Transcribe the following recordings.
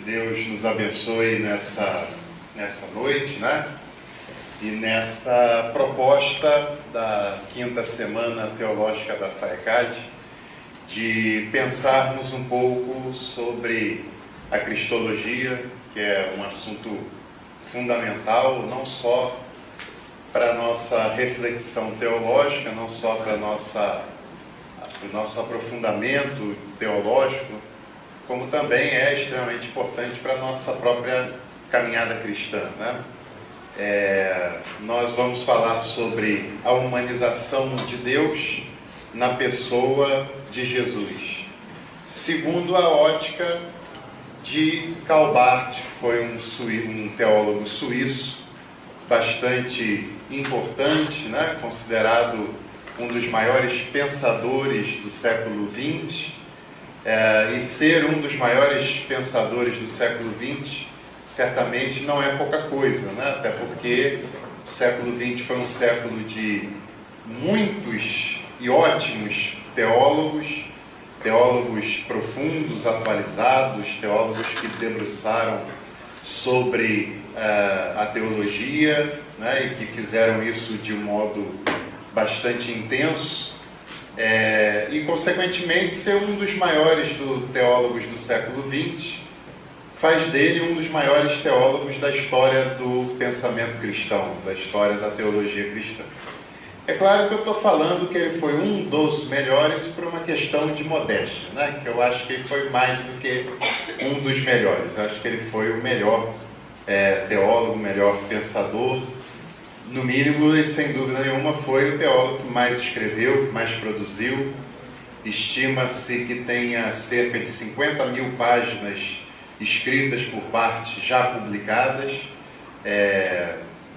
Deus nos abençoe nessa noite, né? E nessa proposta da quinta semana teológica da FAECAD, de pensarmos um pouco sobre a cristologia, que é um assunto fundamental, não só para a nossa reflexão teológica, não só para o nosso aprofundamento teológico, como também é extremamente importante para a nossa própria caminhada cristã, né? Nós vamos falar sobre a humanização de Deus na pessoa de Jesus, segundo a ótica de Karl Barth, que foi um teólogo suíço bastante importante, né? Considerado um dos maiores pensadores do século XX, e ser um dos maiores pensadores do século XX certamente não é pouca coisa, né? Até porque o século XX foi um século de muitos e ótimos teólogos profundos, atualizados, teólogos que debruçaram sobre a teologia, né? E que fizeram isso de um modo bastante intenso, e consequentemente ser um dos maiores teólogos do século XX faz dele um dos maiores teólogos da história do pensamento cristão, da história da teologia cristã. É claro que eu estou falando que ele foi um dos melhores por uma questão de modéstia, né? Que eu acho que ele foi mais do que um dos melhores. Eu acho que ele foi o melhor teólogo, o melhor pensador. No mínimo, e sem dúvida nenhuma, foi o teólogo que mais escreveu, que mais produziu. Estima-se que tenha cerca de 50 mil páginas escritas por parte já publicadas,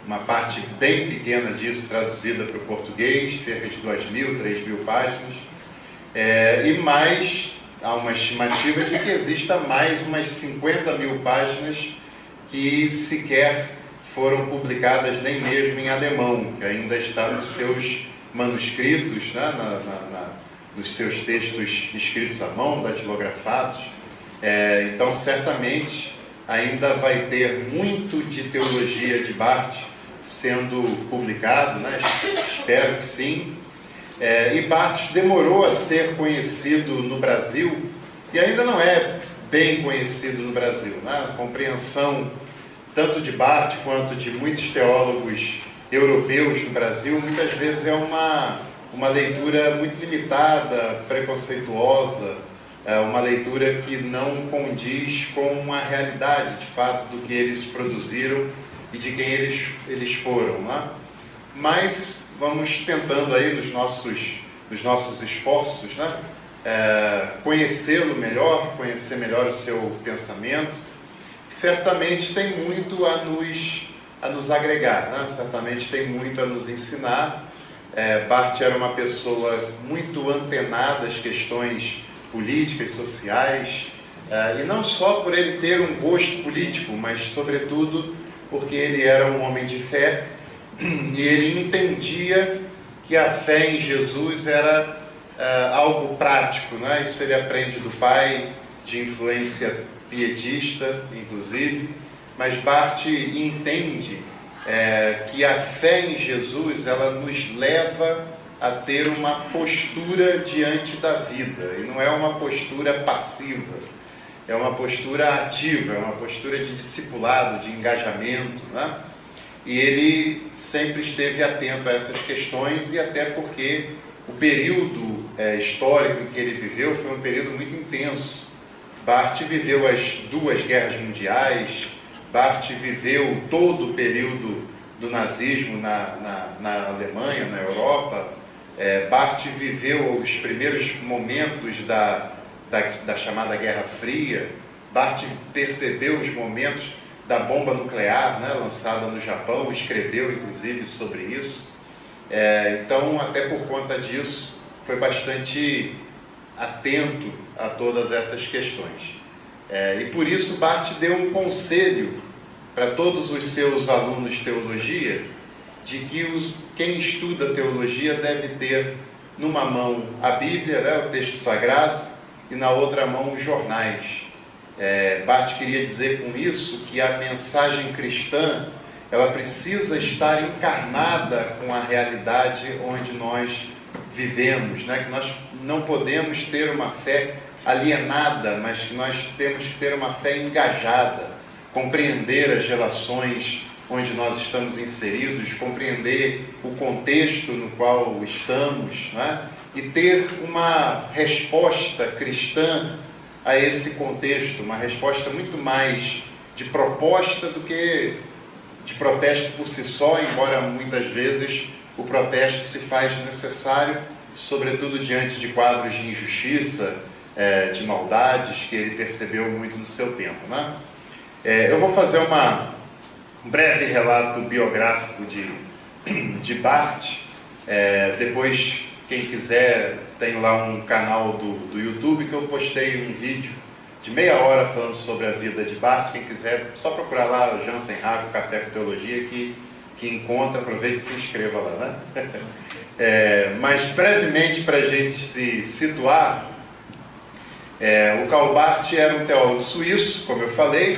uma parte bem pequena disso traduzida para o português, cerca de 2.000, 3.000 páginas, e mais, há uma estimativa de que exista mais umas 50 mil páginas que sequer foram publicadas nem mesmo em alemão, que ainda está nos seus manuscritos, né, nos seus textos escritos à mão, datilografados. Então, certamente, ainda vai ter muito de teologia de Barth sendo publicado, né? Espero que sim. E Barth demorou a ser conhecido no Brasil, e ainda não é bem conhecido no Brasil, né? A compreensão tanto de Barth quanto de muitos teólogos europeus no Brasil, muitas vezes é uma leitura muito limitada, preconceituosa, uma leitura que não condiz com a realidade, de fato, do que eles produziram e de quem eles foram, né? Mas vamos tentando aí nos nossos esforços, né? Conhecê-lo melhor, conhecer melhor o seu pensamento, que certamente tem muito a nos agregar, né? Certamente tem muito a nos ensinar. Barth era uma pessoa muito antenada às questões políticas, sociais, e não só por ele ter um gosto político, mas sobretudo porque ele era um homem de fé, e ele entendia que a fé em Jesus era algo prático, né? Isso ele aprende do pai, de influência pietista, inclusive, mas Barth entende que a fé em Jesus, ela nos leva a ter uma postura diante da vida, e não é uma postura passiva, é uma postura ativa, é uma postura de discipulado, de engajamento, né? E ele sempre esteve atento a essas questões, e até porque o período histórico em que ele viveu foi um período muito intenso. Barth viveu as 2 guerras mundiais, Barth viveu todo o período do nazismo na Alemanha, na Europa. Barth viveu os primeiros momentos da chamada Guerra Fria. Barth percebeu os momentos da bomba nuclear, né, lançada no Japão, escreveu inclusive sobre isso. Então, até por conta disso, foi bastante atento a todas essas questões. E por isso Barth deu um conselho para todos os seus alunos de teologia, de que quem estuda teologia deve ter numa mão a Bíblia, né, o texto sagrado, e na outra mão os jornais. Barth queria dizer com isso que a mensagem cristã ela precisa estar encarnada com a realidade onde nós vivemos, né? Que nós não podemos ter uma fé alienada, mas que nós temos que ter uma fé engajada, compreender as relações onde nós estamos inseridos, compreender o contexto no qual estamos, né? E ter uma resposta cristã a esse contexto, uma resposta muito mais de proposta do que de protesto por si só, embora muitas vezes o protesto se faz necessário, sobretudo diante de quadros de injustiça, de maldades que ele percebeu muito no seu tempo, né? Eu vou fazer um breve relato biográfico de Barth. Depois, quem quiser, tem lá um canal do YouTube que eu postei um vídeo de meia hora falando sobre a vida de Barth. Quem quiser, só procurar lá o Jansen Rago, Café com Teologia, que encontra, aproveite e se inscreva lá, né? Mas brevemente, para a gente se situar, o Karl Barth era um teólogo suíço, como eu falei,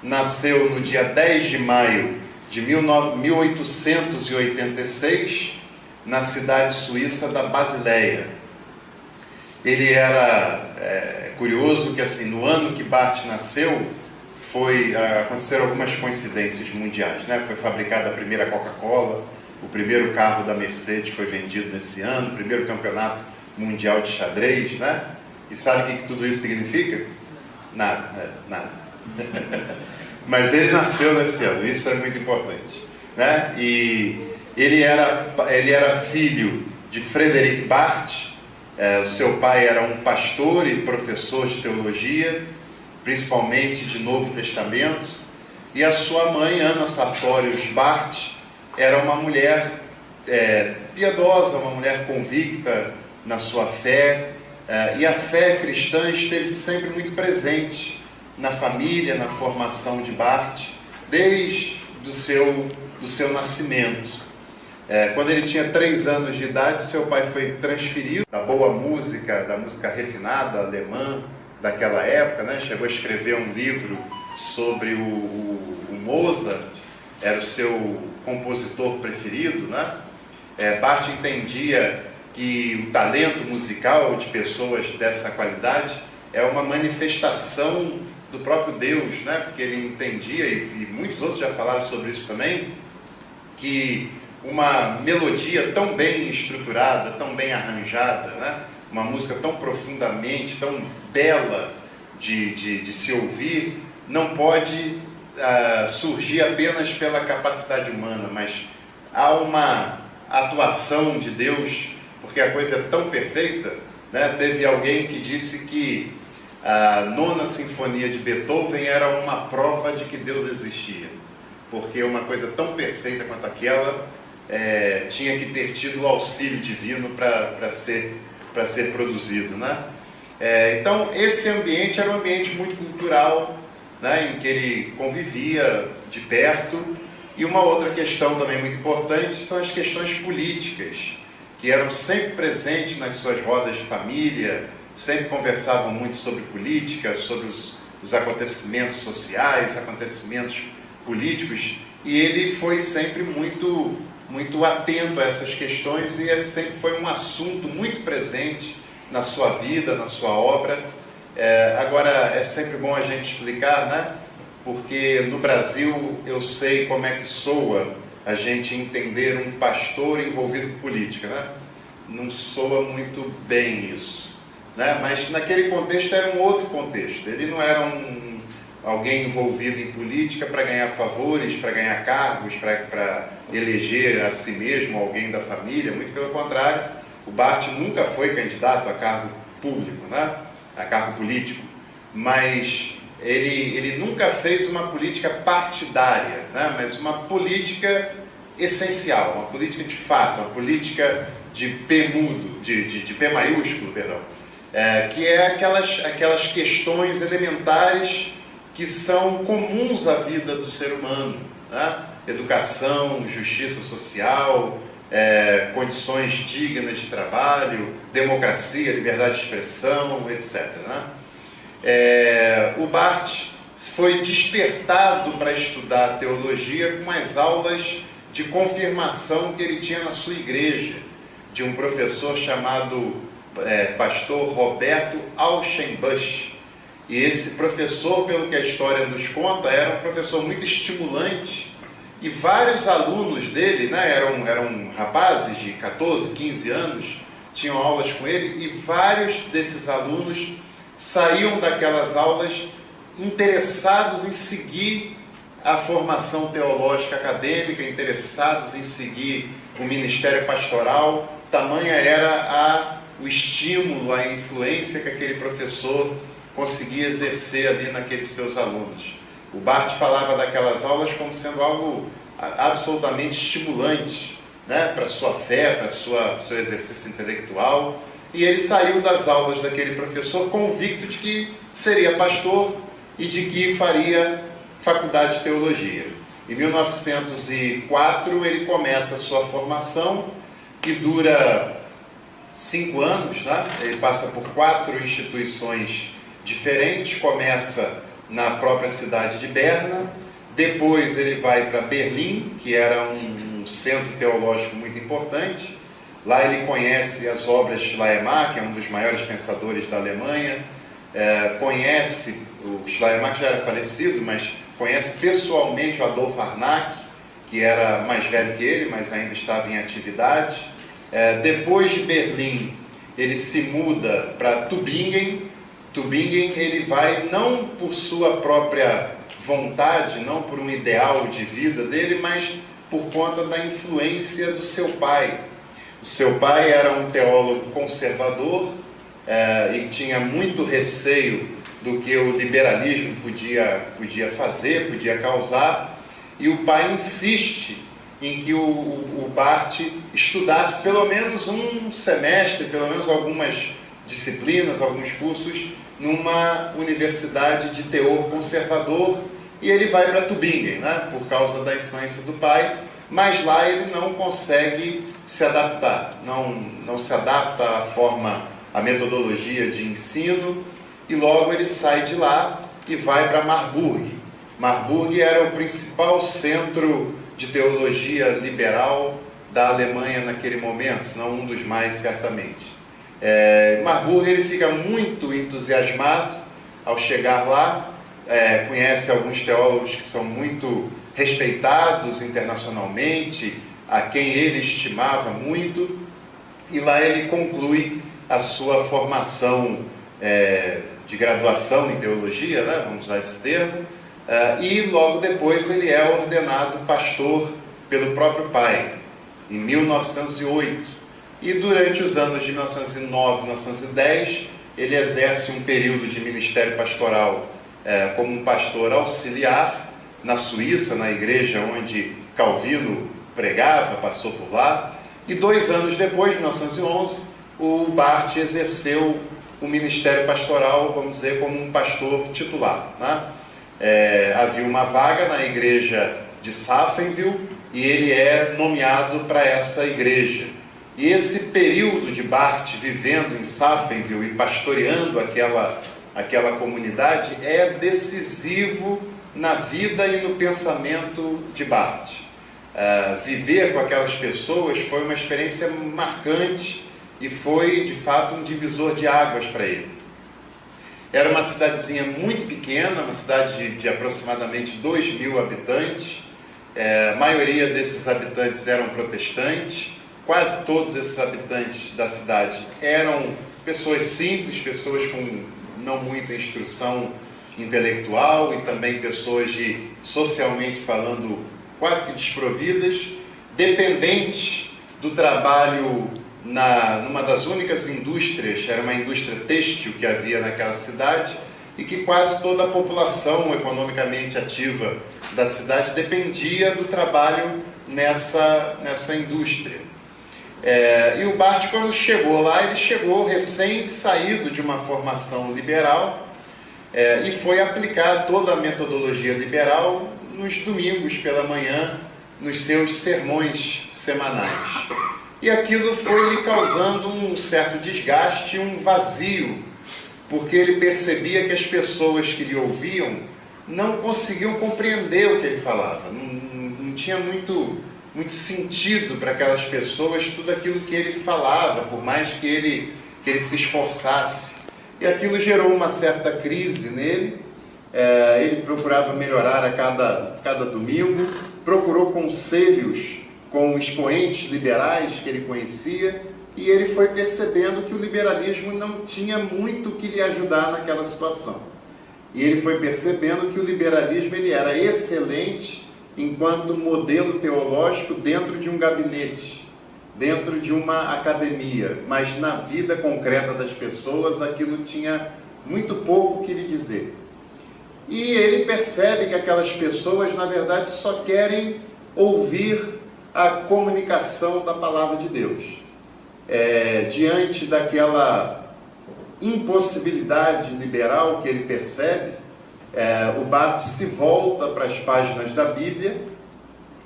nasceu no dia 10 de maio de 1886, na cidade suíça da Basileia. Ele era curioso que, assim, no ano que Barth nasceu, aconteceram algumas coincidências mundiais, né? Foi fabricada a primeira Coca-Cola, o primeiro carro da Mercedes foi vendido nesse ano, o primeiro campeonato mundial de xadrez, né? E sabe o que tudo isso significa? Nada, nada. Mas ele nasceu nesse ano, isso é muito importante, né? E ele era filho de Frederic Barth. O seu pai era um pastor e professor de teologia, principalmente de Novo Testamento, e a sua mãe, Anna Sartorius Barth, era uma mulher piedosa, uma mulher convicta na sua fé, e a fé cristã esteve sempre muito presente na família, na formação de Barth, desde do seu nascimento. Quando ele tinha 3 anos de idade, seu pai foi transferido da boa música, da música refinada, alemã, daquela época, né? Chegou a escrever um livro sobre o Mozart, era o seu compositor preferido, né? Barth entendia que o talento musical de pessoas dessa qualidade é uma manifestação do próprio Deus, né? Porque ele entendia, e muitos outros já falaram sobre isso também, que uma melodia tão bem estruturada, tão bem arranjada, né? Uma música tão profundamente, tão bela de se ouvir, não pode surgir apenas pela capacidade humana, mas há uma atuação de Deus, porque a coisa é tão perfeita, né? Teve alguém que disse que a 9ª Sinfonia de Beethoven era uma prova de que Deus existia, porque uma coisa tão perfeita quanto aquela tinha que ter tido o auxílio divino para ser produzido, né? Então, esse ambiente era um ambiente muito cultural, né, em que ele convivia de perto. E uma outra questão também muito importante são as questões políticas, que eram sempre presentes nas suas rodas de família, sempre conversavam muito sobre política, sobre os acontecimentos sociais, acontecimentos políticos, e ele foi sempre muito atento a essas questões, e esse sempre foi um assunto muito presente na sua vida, na sua obra. Agora, é sempre bom a gente explicar, né? Porque no Brasil eu sei como é que soa a gente entender um pastor envolvido com política, né? Não soa muito bem isso, né? Mas naquele contexto era um outro contexto. Ele não era alguém envolvido em política para ganhar favores, para ganhar cargos, para eleger a si mesmo alguém da família. Muito pelo contrário, o Barth nunca foi candidato a cargo público, né? A cargo político, mas ele nunca fez uma política partidária, né? Mas uma política essencial, uma política de fato, uma política de P mudo, de P maiúsculo, perdão, que é aquelas questões elementares que são comuns à vida do ser humano, né? Educação, justiça social, condições dignas de trabalho, democracia, liberdade de expressão, etc., né? o Barth foi despertado para estudar teologia com as aulas de confirmação que ele tinha na sua igreja, de um professor chamado pastor Roberto Auchenbusch. E esse professor, pelo que a história nos conta, era um professor muito estimulante, e vários alunos dele, né, eram rapazes de 14, 15 anos, tinham aulas com ele, e vários desses alunos saíam daquelas aulas interessados em seguir a formação teológica acadêmica, interessados em seguir o ministério pastoral. Tamanha era o estímulo, a influência que aquele professor conseguia exercer ali naqueles seus alunos. O Barth falava daquelas aulas como sendo algo absolutamente estimulante, né, para a sua fé, para o seu exercício intelectual. E ele saiu das aulas daquele professor convicto de que seria pastor e de que faria faculdade de teologia. Em 1904 ele começa a sua formação, que dura 5 anos, né? Ele passa por 4 instituições diferentes, começa na própria cidade de Berna, depois ele vai para Berlim, que era um centro teológico muito importante. Lá ele conhece as obras de Schleiermacher, que é um dos maiores pensadores da Alemanha, conhece, o Schleiermacher já era falecido, mas conhece pessoalmente o Adolf Harnack, que era mais velho que ele, mas ainda estava em atividade. Depois de Berlim, ele se muda para Tübingen. Tübingen ele vai não por sua própria vontade, não por um ideal de vida dele, mas por conta da influência do seu pai. O seu pai era um teólogo conservador e tinha muito receio do que o liberalismo podia fazer, podia causar, e o pai insiste em que o Barth estudasse pelo menos um semestre, pelo menos algumas disciplinas, alguns cursos, numa universidade de teor conservador, e ele vai para Tübingen, né, por causa da influência do pai, mas lá ele não consegue se adaptar, não se adapta à forma, à metodologia de ensino, e logo ele sai de lá e vai para Marburg. Marburg era o principal centro de teologia liberal da Alemanha naquele momento, se não um dos mais, certamente. Marburg ele fica muito entusiasmado ao chegar lá, conhece alguns teólogos que são muito respeitados internacionalmente, a quem ele estimava muito, e lá ele conclui a sua formação de graduação em teologia, né, vamos usar esse termo, e logo depois ele é ordenado pastor pelo próprio pai, em 1908. E durante os anos de 1909 e 1910, ele exerce um período de ministério pastoral como um pastor auxiliar na Suíça, na igreja onde Calvino pregava, passou por lá. E 2 anos depois, em 1911, o Barth exerceu o ministério pastoral, vamos dizer, como um pastor titular, né? Havia uma vaga na igreja de Safenwil e ele é nomeado para essa igreja. E esse período de Barth vivendo em Safenwil e pastoreando aquela comunidade é decisivo na vida e no pensamento de Barth. Viver com aquelas pessoas foi uma experiência marcante e foi, de fato, um divisor de águas para ele. Era uma cidadezinha muito pequena, uma cidade de aproximadamente 2.000 habitantes. A maioria desses habitantes eram protestantes. Quase todos esses habitantes da cidade eram pessoas simples, pessoas com não muita instrução intelectual e também pessoas socialmente falando, quase que desprovidas, dependentes do trabalho numa das únicas indústrias, era uma indústria têxtil que havia naquela cidade, e que quase toda a população economicamente ativa da cidade dependia do trabalho nessa indústria. E o Barth, quando chegou lá, ele chegou recém-saído de uma formação liberal e foi aplicar toda a metodologia liberal nos domingos pela manhã, nos seus sermões semanais. E aquilo foi lhe causando um certo desgaste, um vazio porque ele percebia que as pessoas que lhe ouviam não conseguiam compreender o que ele falava, não tinha muito sentido para aquelas pessoas tudo aquilo que ele falava, por mais que ele se esforçasse. E aquilo gerou uma certa crise nele. Ele procurava melhorar a cada domingo, procurou conselhos com expoentes liberais que ele conhecia, e ele foi percebendo que o liberalismo não tinha muito que lhe ajudar naquela situação. E ele foi percebendo que o liberalismo ele era excelente enquanto modelo teológico dentro de um gabinete, dentro de uma academia, mas na vida concreta das pessoas aquilo tinha muito pouco que lhe dizer. E ele percebe que aquelas pessoas, na verdade, só querem ouvir a comunicação da palavra de Deus. Diante daquela impossibilidade liberal que ele percebe, o Barth se volta para as páginas da Bíblia,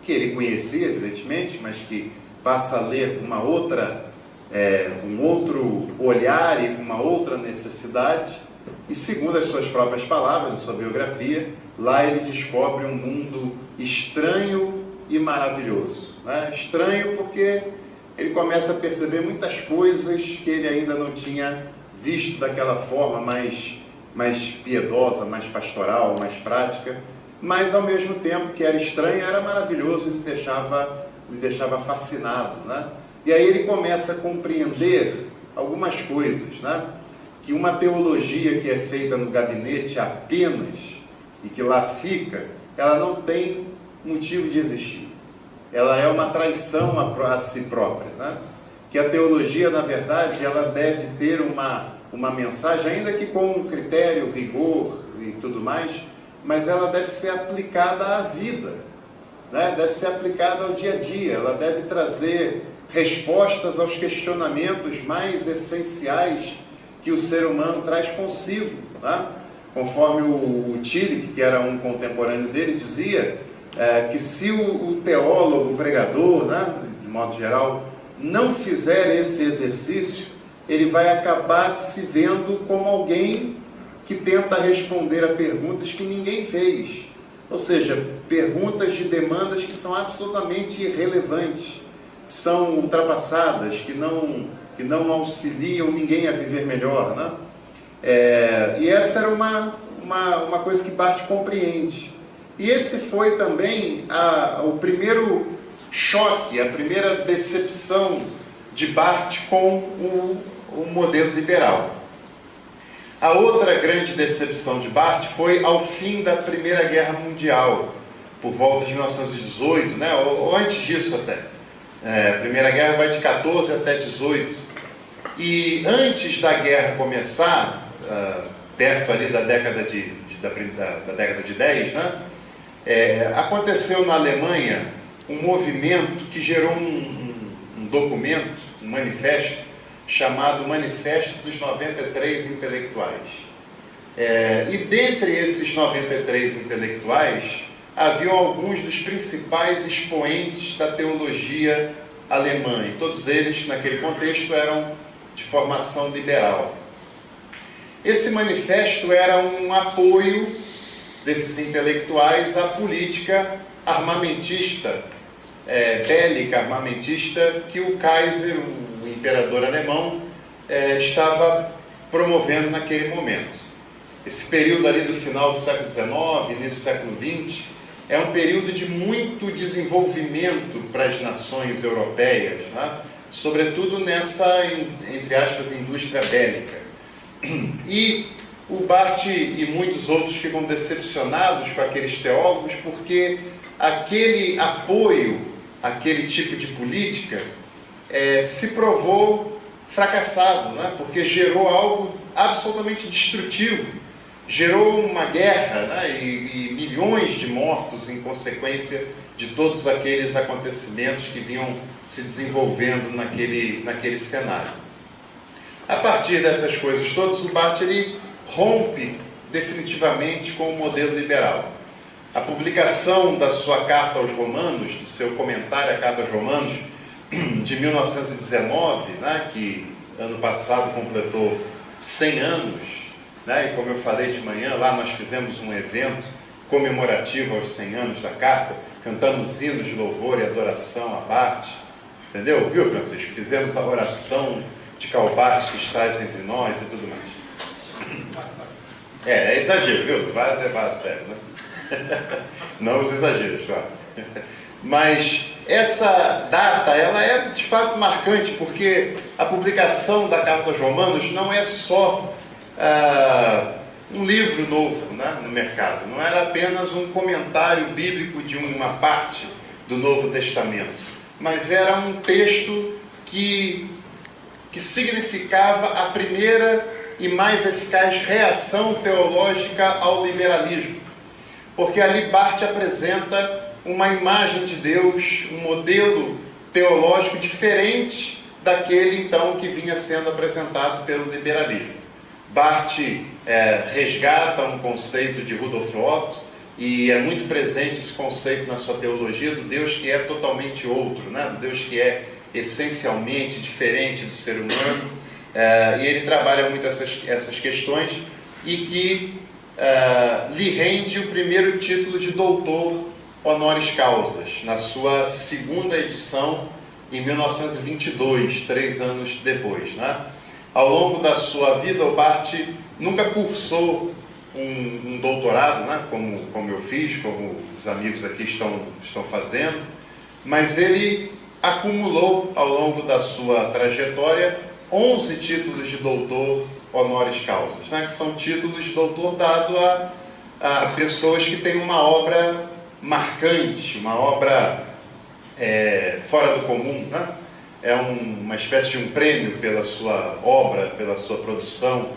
que ele conhecia, evidentemente, mas que passa a ler com um outro olhar e com uma outra necessidade, e segundo as suas próprias palavras, na sua biografia, lá ele descobre um mundo estranho e maravilhoso. Estranho porque ele começa a perceber muitas coisas que ele ainda não tinha visto daquela forma mais piedosa, mais pastoral, mais prática, mas ao mesmo tempo que era estranho, era maravilhoso, ele deixava fascinado. E aí ele começa a compreender algumas coisas, que uma teologia que é feita no gabinete apenas e que lá fica, ela não tem motivo de existir. Ela é uma traição a si própria. Que a teologia, na verdade, ela deve ter uma mensagem, ainda que com critério, rigor e tudo mais, mas ela deve ser aplicada à vida, deve ser aplicada ao dia a dia, ela deve trazer respostas aos questionamentos mais essenciais que o ser humano traz consigo. Conforme o Tillich, que era um contemporâneo dele, dizia que se o teólogo, o pregador, de modo geral, não fizer esse exercício, ele vai acabar se vendo como alguém que tenta responder a perguntas que ninguém fez. Ou seja, perguntas de demandas que são absolutamente irrelevantes, que são ultrapassadas, que não auxiliam ninguém a viver melhor. E essa era uma coisa que Barth compreende. E esse foi também o primeiro choque, a primeira decepção de Barth com o modelo liberal. A outra grande decepção de Barth foi ao fim da Primeira Guerra Mundial, por volta de 1918, ou antes disso até. A Primeira Guerra vai de 14 até 18. E antes da guerra começar, perto ali da década de 10, aconteceu na Alemanha um movimento que gerou um documento, um manifesto, chamado Manifesto dos 93 Intelectuais. E dentre esses 93 intelectuais, haviam alguns dos principais expoentes da teologia alemã, e todos eles, naquele contexto, eram de formação liberal. Esse manifesto era um apoio desses intelectuais à política armamentista, bélica armamentista, que o Kaiser, o imperador alemão, estava promovendo naquele momento. Esse período ali do final do século XIX, início do século XX, é um período de muito desenvolvimento para as nações europeias, sobretudo nessa, entre aspas, indústria bélica. E o Barth e muitos outros ficam decepcionados com aqueles teólogos porque aquele apoio, aquele tipo de política, se provou fracassado, porque gerou algo absolutamente destrutivo, gerou uma guerra, e milhões de mortos em consequência de todos aqueles acontecimentos que vinham se desenvolvendo naquele cenário. A partir dessas coisas todas, o Barth ele rompe definitivamente com o modelo liberal. A publicação da sua Carta aos Romanos, do seu comentário à Carta aos Romanos, de 1919, que ano passado completou 100 anos né? E como eu falei de manhã, lá nós fizemos um evento comemorativo aos 100 anos da carta, cantamos hinos de louvor e adoração a Barth, entendeu? Viu, Francisco? Fizemos a oração de Calbart que estás entre nós e tudo mais. É exagero, viu? Vai levar a sério, né? Não os exageros, claro. Mas essa data, ela é de fato marcante, porque a publicação da Carta aos Romanos não é só um livro novo, né, no mercado. Não era apenas um comentário bíblico de uma parte do Novo Testamento, mas era um texto que significava a primeira e mais eficaz reação teológica ao liberalismo. Porque ali Barth apresenta uma imagem de Deus, um modelo teológico diferente daquele então que vinha sendo apresentado pelo liberalismo. Barth resgata um conceito de Rudolf Otto, e é muito presente esse conceito na sua teologia do Deus que é totalmente outro, né? Do Deus que é essencialmente diferente do ser humano, e ele trabalha muito essas questões, e que lhe rende o primeiro título de doutor honoris causa, na sua segunda edição, em 1922, 3 anos depois, né? Ao longo da sua vida, o Barth nunca cursou um doutorado, né? como eu fiz, como os amigos aqui estão fazendo, mas ele acumulou, ao longo da sua trajetória, 11 títulos de doutor honoris causa, né? Que são títulos de doutor dado a pessoas que têm uma obra marcante, uma obra fora do comum, né? É uma espécie de um prêmio pela sua obra, pela sua produção.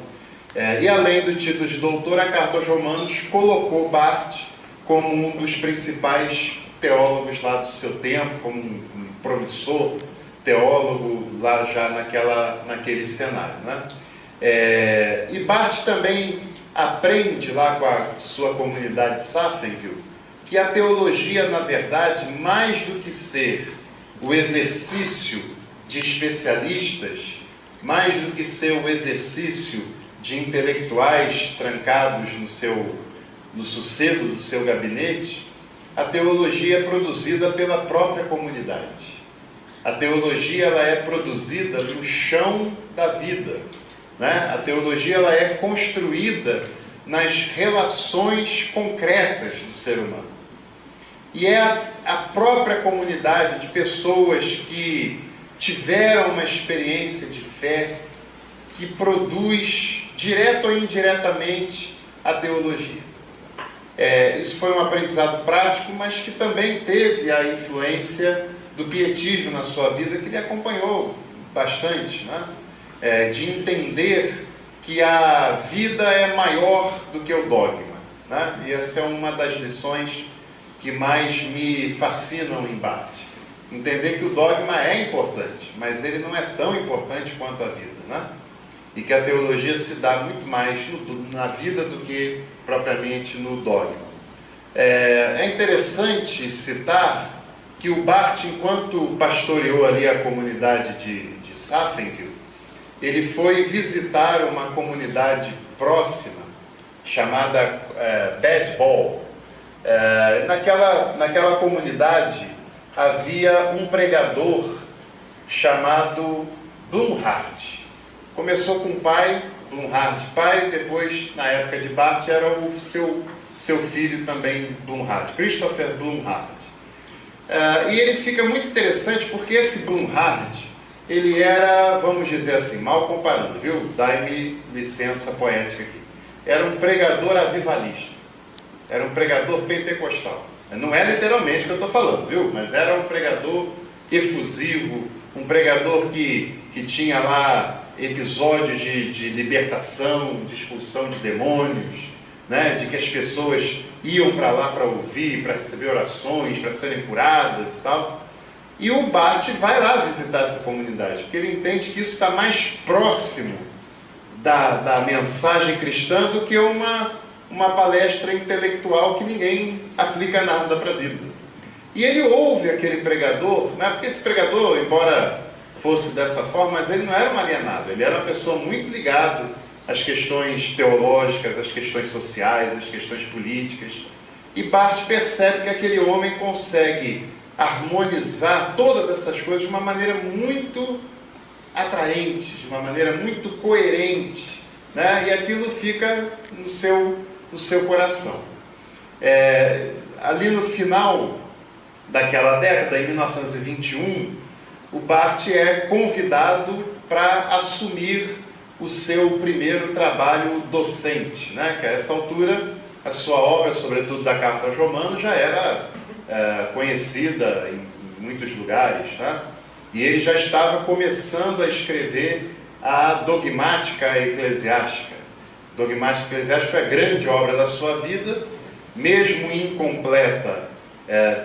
E além do título de doutor, a Carta aos Romanos colocou Barth como um dos principais teólogos lá do seu tempo, como um promissor teólogo lá já naquele cenário, né? E Barth também aprende lá com a sua comunidade Safenville que a teologia, na verdade, mais do que ser o exercício de especialistas, mais do que ser o exercício de intelectuais trancados no sossego do seu gabinete, a teologia é produzida pela própria comunidade. A teologia, ela é produzida no chão da vida, né? A teologia, ela é construída nas relações concretas do ser humano. E é a própria comunidade de pessoas que tiveram uma experiência de fé que produz, direto ou indiretamente, a teologia. Isso foi um aprendizado prático, mas que também teve a influência do pietismo na sua vida, que lhe acompanhou bastante, né? De entender que a vida é maior do que o dogma, né? E essa é uma das lições que mais me fascinam em Barth. Entender que o dogma é importante, mas ele não é tão importante quanto a vida, né? E que a teologia se dá muito mais na vida do que propriamente no dogma. É interessante citar que o Barth, enquanto pastoreou ali a comunidade de Safenville, ele foi visitar uma comunidade próxima, chamada Bad Ball. Naquela comunidade havia um pregador chamado Blumhardt. Começou com o pai, Blumhardt pai, depois, na época de Barth, era o seu filho também, Blumhardt, Christopher Blumhardt. E ele fica muito interessante porque esse Blumhardt, ele era, vamos dizer assim, mal comparando, viu? Dai-me licença poética aqui. Era um pregador avivalista. Era um pregador pentecostal. Não é literalmente o que eu estou falando, viu? Mas era um pregador efusivo, um pregador que tinha lá episódios de libertação, de expulsão de demônios, né? De que as pessoas iam para lá para ouvir, para receber orações, para serem curadas e tal. E o Barth vai lá visitar essa comunidade, porque ele entende que isso está mais próximo da mensagem cristã do que uma palestra intelectual que ninguém aplica nada para a vida. E ele ouve aquele pregador, né? Porque esse pregador, embora fosse dessa forma, mas ele não era um alienado, ele era uma pessoa muito ligado as questões teológicas, as questões sociais, as questões políticas. E Barth percebe que aquele homem consegue harmonizar todas essas coisas de uma maneira muito atraente, de uma maneira muito coerente, né? E aquilo fica no seu coração. Ali no final daquela década, em 1921, o Barth é convidado para assumir o seu primeiro trabalho docente, né? Que a essa altura a sua obra, sobretudo da Carta aos Romanos, já era conhecida em muitos lugares, né? E ele já estava começando a escrever a Dogmática Eclesiástica. Dogmática Eclesiástica foi a grande obra da sua vida, mesmo incompleta,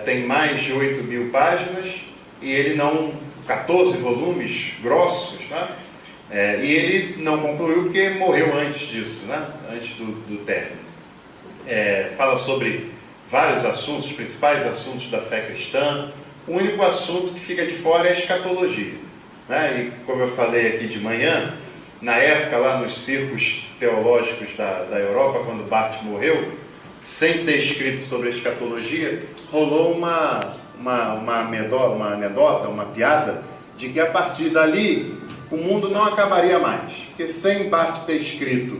tem mais de 8.000 páginas, e ele não... 14 volumes grossos, né? E ele não concluiu porque morreu antes disso, né? Antes do término. Fala sobre vários assuntos, os principais assuntos da fé cristã. O único assunto que fica de fora é a escatologia, né? E como eu falei aqui de manhã, na época lá nos círculos teológicos da Europa, quando Barth morreu, sem ter escrito sobre a escatologia, rolou uma anedota, uma piada, de que a partir dali o mundo não acabaria mais, porque sem Barth ter escrito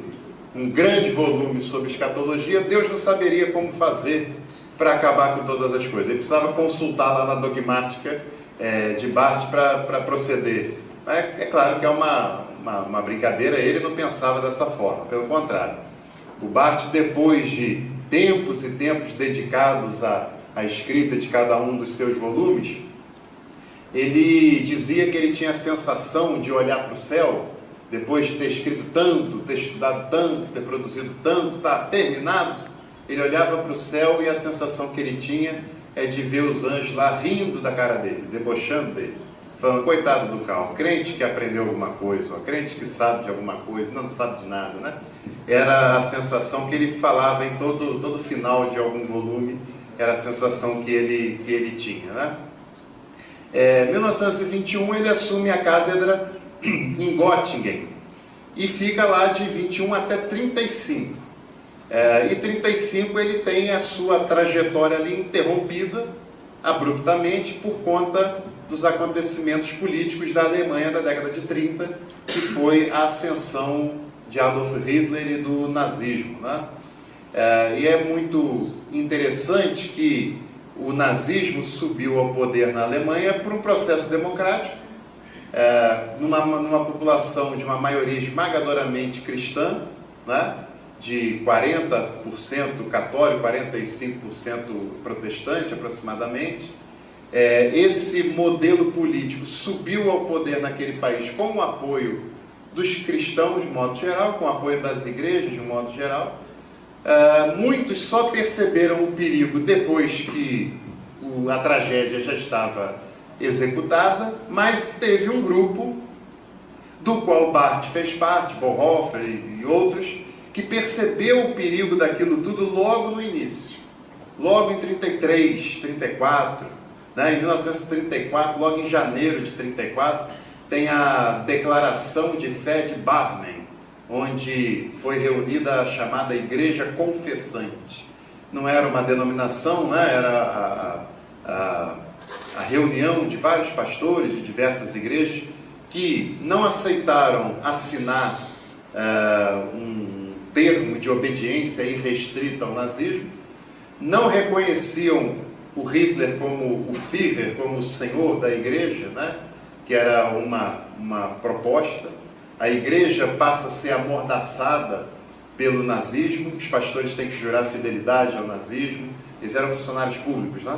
um grande volume sobre escatologia, Deus não saberia como fazer para acabar com todas as coisas. Ele precisava consultar lá na dogmática de Barth para proceder. É claro que é uma brincadeira, ele não pensava dessa forma, pelo contrário. O Barth, depois de tempos e tempos dedicados a escrita de cada um dos seus volumes, ele dizia que ele tinha a sensação de olhar para o céu, depois de ter escrito tanto, ter estudado tanto, ter produzido tanto, tá terminado, ele olhava para o céu e a sensação que ele tinha é de ver os anjos lá rindo da cara dele, debochando dele, falando, coitado do Cal, crente que aprendeu alguma coisa, crente que sabe de alguma coisa, não sabe de nada, né? Era a sensação que ele falava em todo final de algum volume, era a sensação que ele tinha, né? Em 1921 ele assume a cátedra em Göttingen e fica lá de 21 até 35. E 35 ele tem a sua trajetória ali interrompida abruptamente por conta dos acontecimentos políticos da Alemanha da década de 30, que foi a ascensão de Adolf Hitler e do nazismo, né? E é muito interessante que o nazismo subiu ao poder na Alemanha por um processo democrático, numa população de uma maioria esmagadoramente cristã, né? De 40% católico, 45% protestante aproximadamente. Esse modelo político subiu ao poder naquele país com o apoio dos cristãos de modo geral, com o apoio das igrejas de modo geral. Muitos só perceberam o perigo depois que a tragédia já estava executada, mas teve um grupo do qual Barth fez parte, Bonhoeffer e outros, que percebeu o perigo daquilo tudo logo no início, logo em 33, 34, né? Em 1934, logo em janeiro de 34, tem a Declaração de Fé de Barmen, onde foi reunida a chamada Igreja Confessante. Não era uma denominação, né? Era a reunião de vários pastores de diversas igrejas que não aceitaram assinar um termo de obediência irrestrita ao nazismo, não reconheciam o Hitler como o Führer, como o senhor da igreja, né? Que era uma proposta. A igreja passa a ser amordaçada pelo nazismo, os pastores têm que jurar fidelidade ao nazismo, eles eram funcionários públicos, né?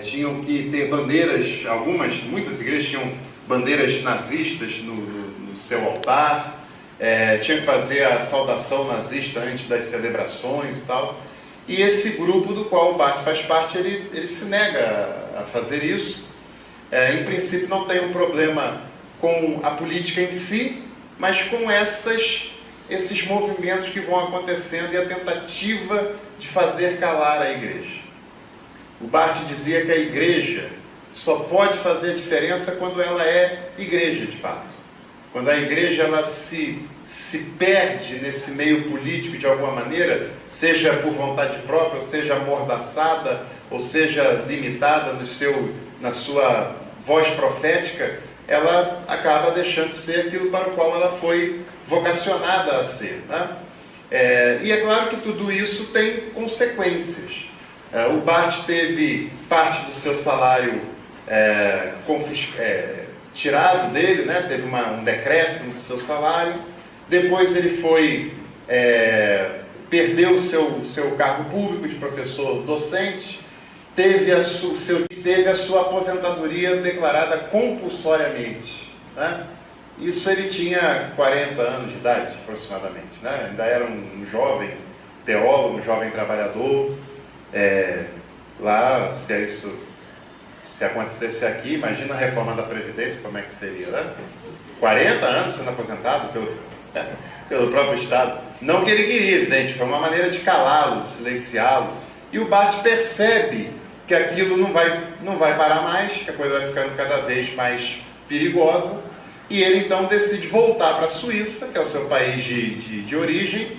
Tinham que ter bandeiras, muitas igrejas tinham bandeiras nazistas no seu altar, tinha que fazer a saudação nazista antes das celebrações e tal. E esse grupo do qual o Barth faz parte, ele se nega a fazer isso. Em princípio não tem um problema com a política em si, mas com esses movimentos que vão acontecendo e a tentativa de fazer calar a igreja. O Barth dizia que a igreja só pode fazer diferença quando ela é igreja de fato. Quando a igreja ela se se perde nesse meio político de alguma maneira, seja por vontade própria, ou seja amordaçada, ou seja limitada na sua voz profética, ela acaba deixando de ser aquilo para o qual ela foi vocacionada a ser, né? E é claro que tudo isso tem consequências. O Barth teve parte do seu salário tirado dele, né? Teve um decréscimo do seu salário. Depois ele perdeu o seu cargo público de professor docente, teve a sua aposentadoria declarada compulsoriamente, né? Isso ele tinha 40 anos de idade, aproximadamente, né? Ainda era um jovem teólogo, um jovem trabalhador. Lá, se acontecesse aqui, imagina a reforma da Previdência, como é que seria, né? 40 anos sendo aposentado pelo próprio Estado. Não que ele queria, evidente, foi uma maneira de calá-lo, de silenciá-lo. E o Barth percebe que aquilo não vai parar mais, que a coisa vai ficando cada vez mais perigosa, e ele então decide voltar para a Suíça, que é o seu país de origem,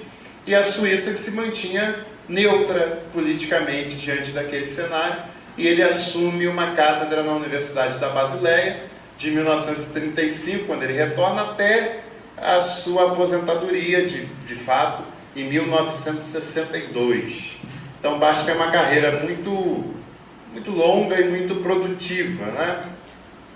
e a Suíça que se mantinha neutra politicamente diante daquele cenário, e ele assume uma cátedra na Universidade da Basileia, de 1935, quando ele retorna, até a sua aposentadoria, de fato, em 1962. Então, Barth tem uma carreira muito longa e muito produtiva, né?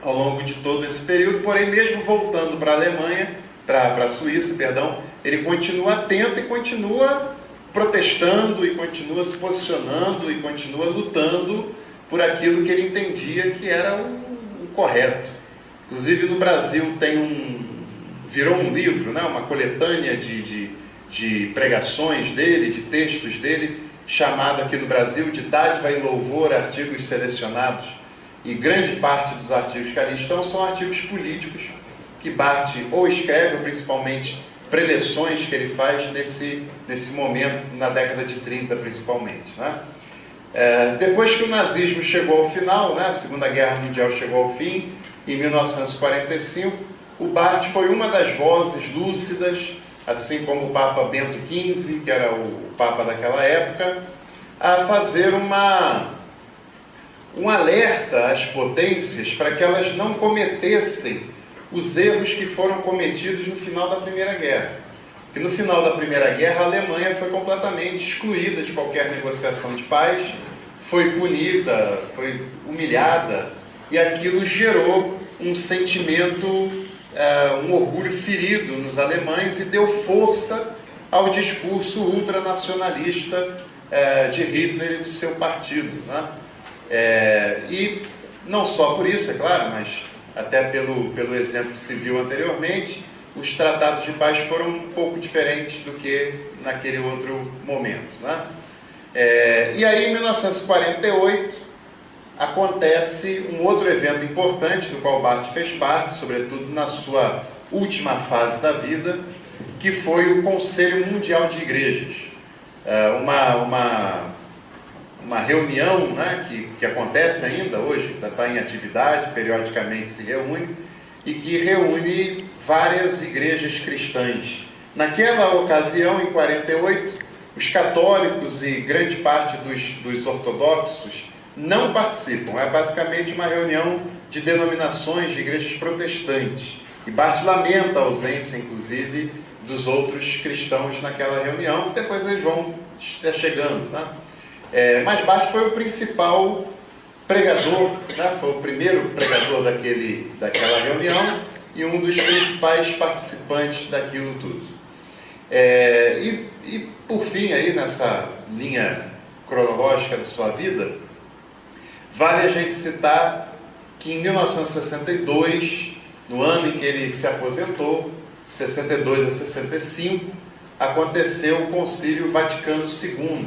Ao longo de todo esse período, porém, mesmo voltando para a Alemanha, para a Suíça, perdão, ele continua atento e continua protestando, e continua se posicionando, e continua lutando por aquilo que ele entendia que era o correto. Inclusive, no Brasil virou um livro, né? Uma coletânea de pregações dele, de textos dele, chamado aqui no Brasil de Dádiva e Louvor, artigos selecionados. E grande parte dos artigos que ali estão são artigos políticos que Barth ou escreve, ou principalmente preleções que ele faz nesse momento, na década de 30 principalmente, né? Depois que o nazismo chegou ao final, né? A Segunda Guerra Mundial chegou ao fim, em 1945, o Barth foi uma das vozes lúcidas, assim como o Papa Bento XV, que era o Papa daquela época, a fazer um alerta às potências para que elas não cometessem os erros que foram cometidos no final da Primeira Guerra. Porque no final da Primeira Guerra, a Alemanha foi completamente excluída de qualquer negociação de paz, foi punida, foi humilhada, e aquilo gerou um sentimento, um orgulho ferido nos alemães e deu força ao discurso ultranacionalista de Hitler e do seu partido, né? E não só por isso, é claro, mas até pelo exemplo que se viu anteriormente, os tratados de paz foram um pouco diferentes do que naquele outro momento, né? E aí, em 1948, acontece um outro evento importante do qual Barth fez parte, sobretudo na sua última fase da vida, que foi o Conselho Mundial de Igrejas. Uma reunião, né, que acontece ainda hoje, está em atividade, periodicamente se reúne, e que reúne várias igrejas cristãs. Naquela ocasião, em 48, os católicos e grande parte dos ortodoxos não participam. É basicamente uma reunião de denominações de igrejas protestantes. E Barth lamenta a ausência, inclusive, dos outros cristãos naquela reunião, e depois eles vão se achegando, né? Mas Barth foi o principal pregador, né? Foi o primeiro pregador daquela reunião e um dos principais participantes daquilo tudo. E por fim, aí, nessa linha cronológica da sua vida, vale a gente citar que em 1962, no ano em que ele se aposentou, 62 a 65, aconteceu o Concílio Vaticano II.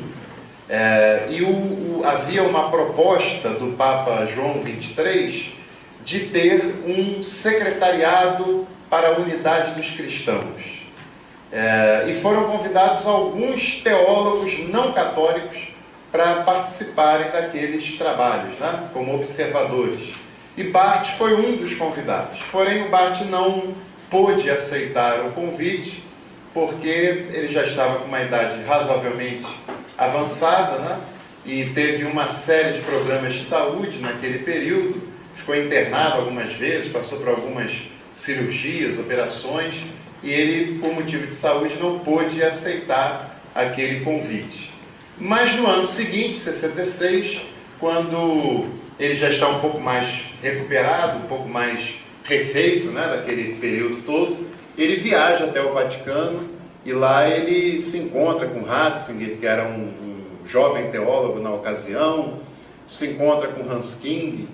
Havia uma proposta do Papa João XXIII de ter um secretariado para a unidade dos cristãos. E foram convidados alguns teólogos não católicos para participarem daqueles trabalhos, né, como observadores. E Barth foi um dos convidados. Porém, o Barth não pôde aceitar o convite porque ele já estava com uma idade razoavelmente avançada, né? E teve uma série de problemas de saúde naquele período, ficou internado algumas vezes, passou por algumas cirurgias, operações, e ele, por motivo de saúde, não pôde aceitar aquele convite. Mas no ano seguinte, 66, quando ele já está um pouco mais recuperado, um pouco mais refeito, né, daquele período todo, ele viaja até o Vaticano e lá ele se encontra com Ratzinger, que era um jovem teólogo na ocasião, se encontra com Hans King,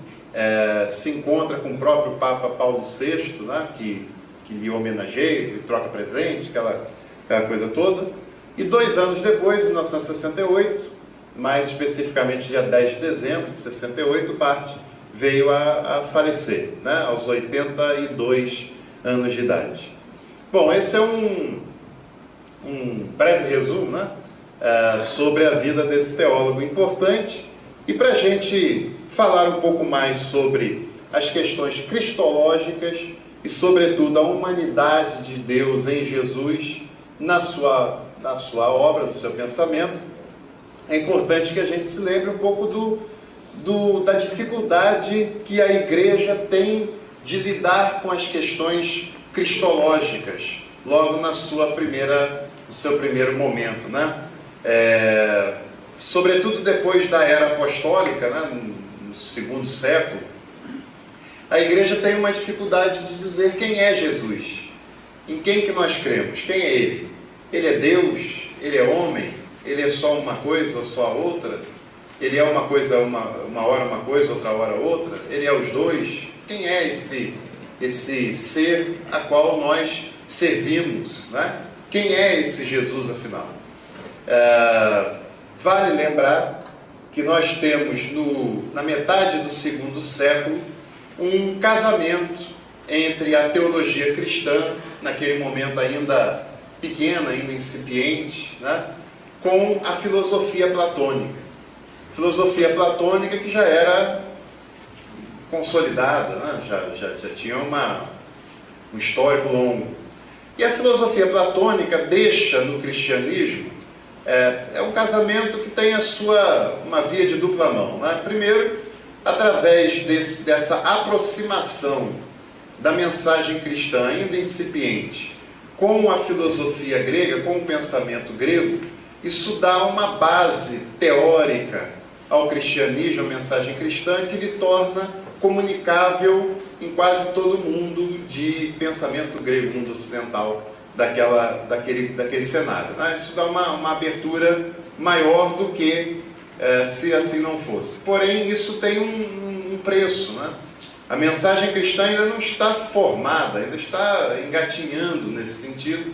se encontra com o próprio Papa Paulo VI, né, que lhe homenageia, que troca presente, aquela coisa toda. E 2 anos depois, em 1968, mais especificamente dia 10 de dezembro de 68, Barth veio a falecer, né, aos 82 anos de idade. Bom, esse é um breve resumo, né, sobre a vida desse teólogo importante. E para a gente falar um pouco mais sobre as questões cristológicas e, sobretudo, a humanidade de Deus em Jesus na sua obra, no seu pensamento, é importante que a gente se lembre um pouco da dificuldade que a Igreja tem de lidar com as questões cristológicas, logo no seu primeiro momento, né? Sobretudo depois da era apostólica, né? No segundo século, a Igreja tem uma dificuldade de dizer quem é Jesus, em quem que nós cremos, quem é Ele? Ele é Deus? Ele é homem? Ele é só uma coisa ou só a outra? Ele é uma coisa, uma hora uma coisa, outra hora outra? Ele é os dois? Quem é esse ser a qual nós servimos, né? Quem é esse Jesus, afinal? Vale lembrar que nós temos, na metade do segundo século, um casamento entre a teologia cristã, naquele momento ainda pequena, ainda incipiente, né, com a filosofia platônica. Filosofia platônica que já era consolidada, né, já tinha um histórico longo. E a filosofia platônica deixa no cristianismo um casamento que tem uma via de dupla mão, né? Primeiro, através dessa aproximação da mensagem cristã ainda incipiente com a filosofia grega, com o pensamento grego, isso dá uma base teórica ao cristianismo, à mensagem cristã, que lhe torna comunicável em quase todo mundo de pensamento grego, mundo ocidental, daquele cenário, né? Isso dá uma abertura maior do que se assim não fosse. Porém, isso tem um preço, né? A mensagem cristã ainda não está formada, ainda está engatinhando nesse sentido.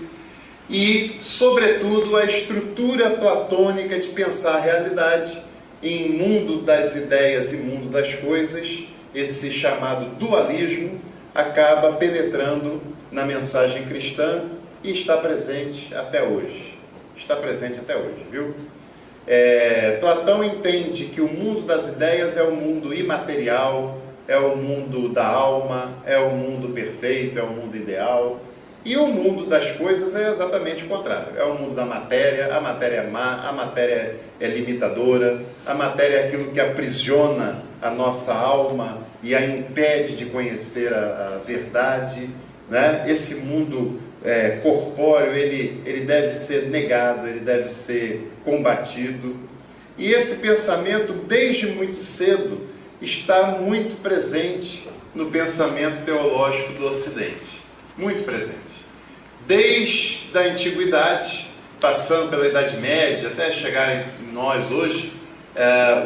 E, sobretudo, a estrutura platônica de pensar a realidade em mundo das ideias e mundo das coisas, esse chamado dualismo, acaba penetrando na mensagem cristã e está presente até hoje. Está presente até hoje, viu? Platão entende que o mundo das ideias é o mundo imaterial, é o mundo da alma, é o mundo perfeito, é o mundo ideal. E o mundo das coisas é exatamente o contrário. É o mundo da matéria, a matéria é má, a matéria é limitadora, a matéria é aquilo que aprisiona a nossa alma e a impede de conhecer a verdade, né? Esse mundo corpóreo, ele deve ser negado, ele deve ser combatido. E esse pensamento, desde muito cedo, está muito presente no pensamento teológico do Ocidente. Muito presente. Desde a antiguidade, passando pela Idade Média, até chegar em nós hoje,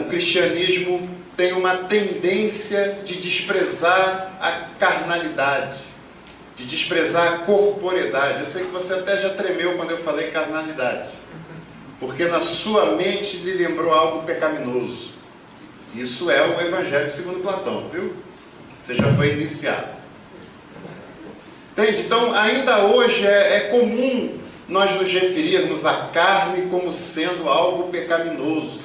o cristianismo tem uma tendência de desprezar a carnalidade, de desprezar a corporeidade. Eu sei que você até já tremeu quando eu falei carnalidade, porque na sua mente lhe lembrou algo pecaminoso. Isso é o Evangelho segundo Platão, viu? Você já foi iniciado. Entende? Então, ainda hoje é comum nós nos referirmos à carne como sendo algo pecaminoso,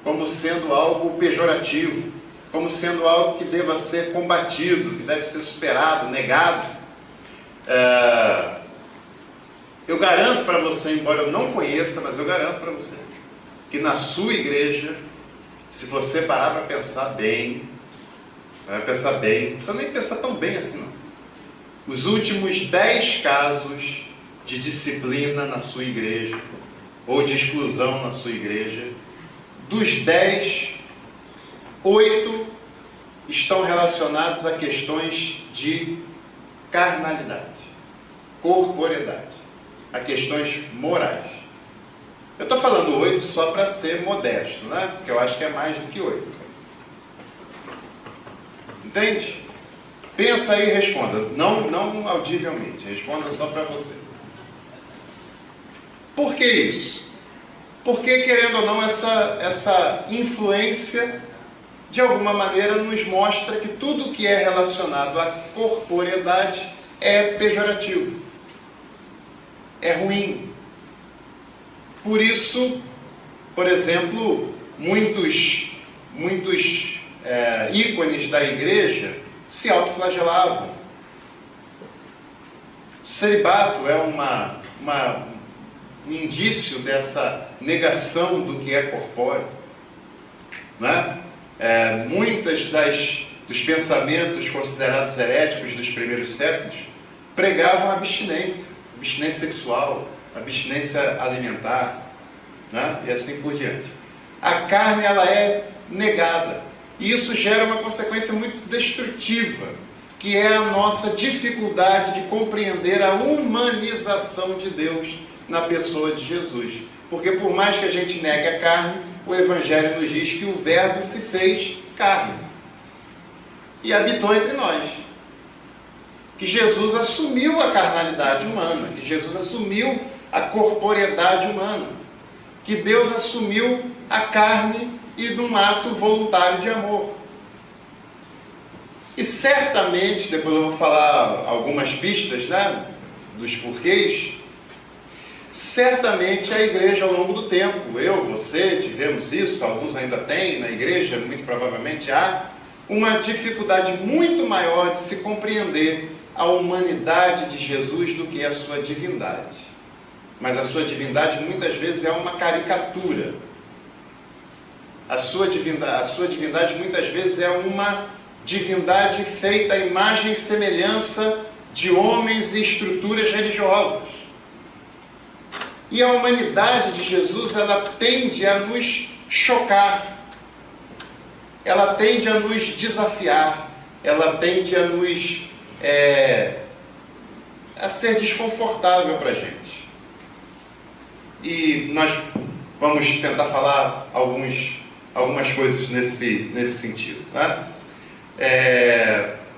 como sendo algo pejorativo, como sendo algo que deva ser combatido, que deve ser superado, negado. Eu garanto para você, embora eu não conheça, mas eu garanto para você, que na sua igreja, se você parar para pensar bem, não precisa nem pensar tão bem assim não. Os últimos 10 casos de disciplina na sua igreja, ou de exclusão na sua igreja, dos 10, 8 estão relacionados a questões de carnalidade, corporeidade, a questões morais. Eu estou falando 8 só para ser modesto, né? Porque eu acho que é mais do que 8. Entende? Pensa aí e responda. Não audivelmente, responda só para você. Por que isso? Porque, querendo ou não, essa influência, de alguma maneira, nos mostra que tudo que é relacionado à corporeidade é pejorativo, é ruim. Por isso, por exemplo, muitos ícones da igreja se autoflagelavam. Celibato é um indício dessa negação do que é corpóreo, né? Muitas dos pensamentos considerados heréticos dos primeiros séculos pregavam abstinência sexual, abstinência alimentar, né? E assim por diante. A carne, ela é negada, e isso gera uma consequência muito destrutiva, que é a nossa dificuldade de compreender a humanização de Deus na pessoa de Jesus. Porque por mais que a gente negue a carne, o Evangelho nos diz que o Verbo se fez carne e habitou entre nós. Que Jesus assumiu a carnalidade humana, que Jesus assumiu a corporeidade humana, que Deus assumiu a carne e num ato voluntário de amor. E certamente, depois eu vou falar algumas pistas, né, dos porquês, certamente a igreja ao longo do tempo, eu, você, tivemos isso, alguns ainda têm na igreja, muito provavelmente há, uma dificuldade muito maior de se compreender a humanidade de Jesus do que a sua divindade. Mas a sua divindade muitas vezes é uma caricatura. A sua divindade muitas vezes é uma divindade feita à imagem e semelhança de homens e estruturas religiosas. E a humanidade de Jesus, ela tende a nos chocar, ela tende a nos desafiar, ela tende a nos a ser desconfortável para a gente. E nós vamos tentar falar algumas coisas nesse sentido, né?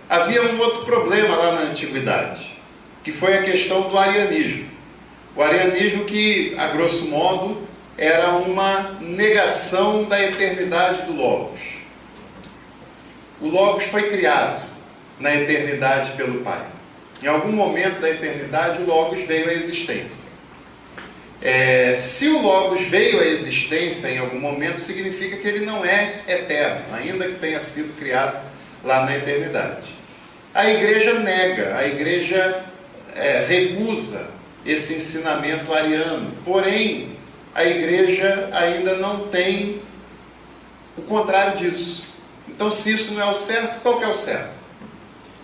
Havia um outro problema lá na antiguidade, que foi a questão do arianismo. O arianismo que, a grosso modo, era uma negação da eternidade do Logos. O Logos foi criado na eternidade pelo Pai. Em algum momento da eternidade, o Logos veio à existência. Se o Logos veio à existência em algum momento, significa que ele não é eterno, ainda que tenha sido criado lá na eternidade. A igreja nega, a igreja recusa esse ensinamento ariano, porém, a igreja ainda não tem o contrário disso. Então, se isso não é o certo, qual que é o certo?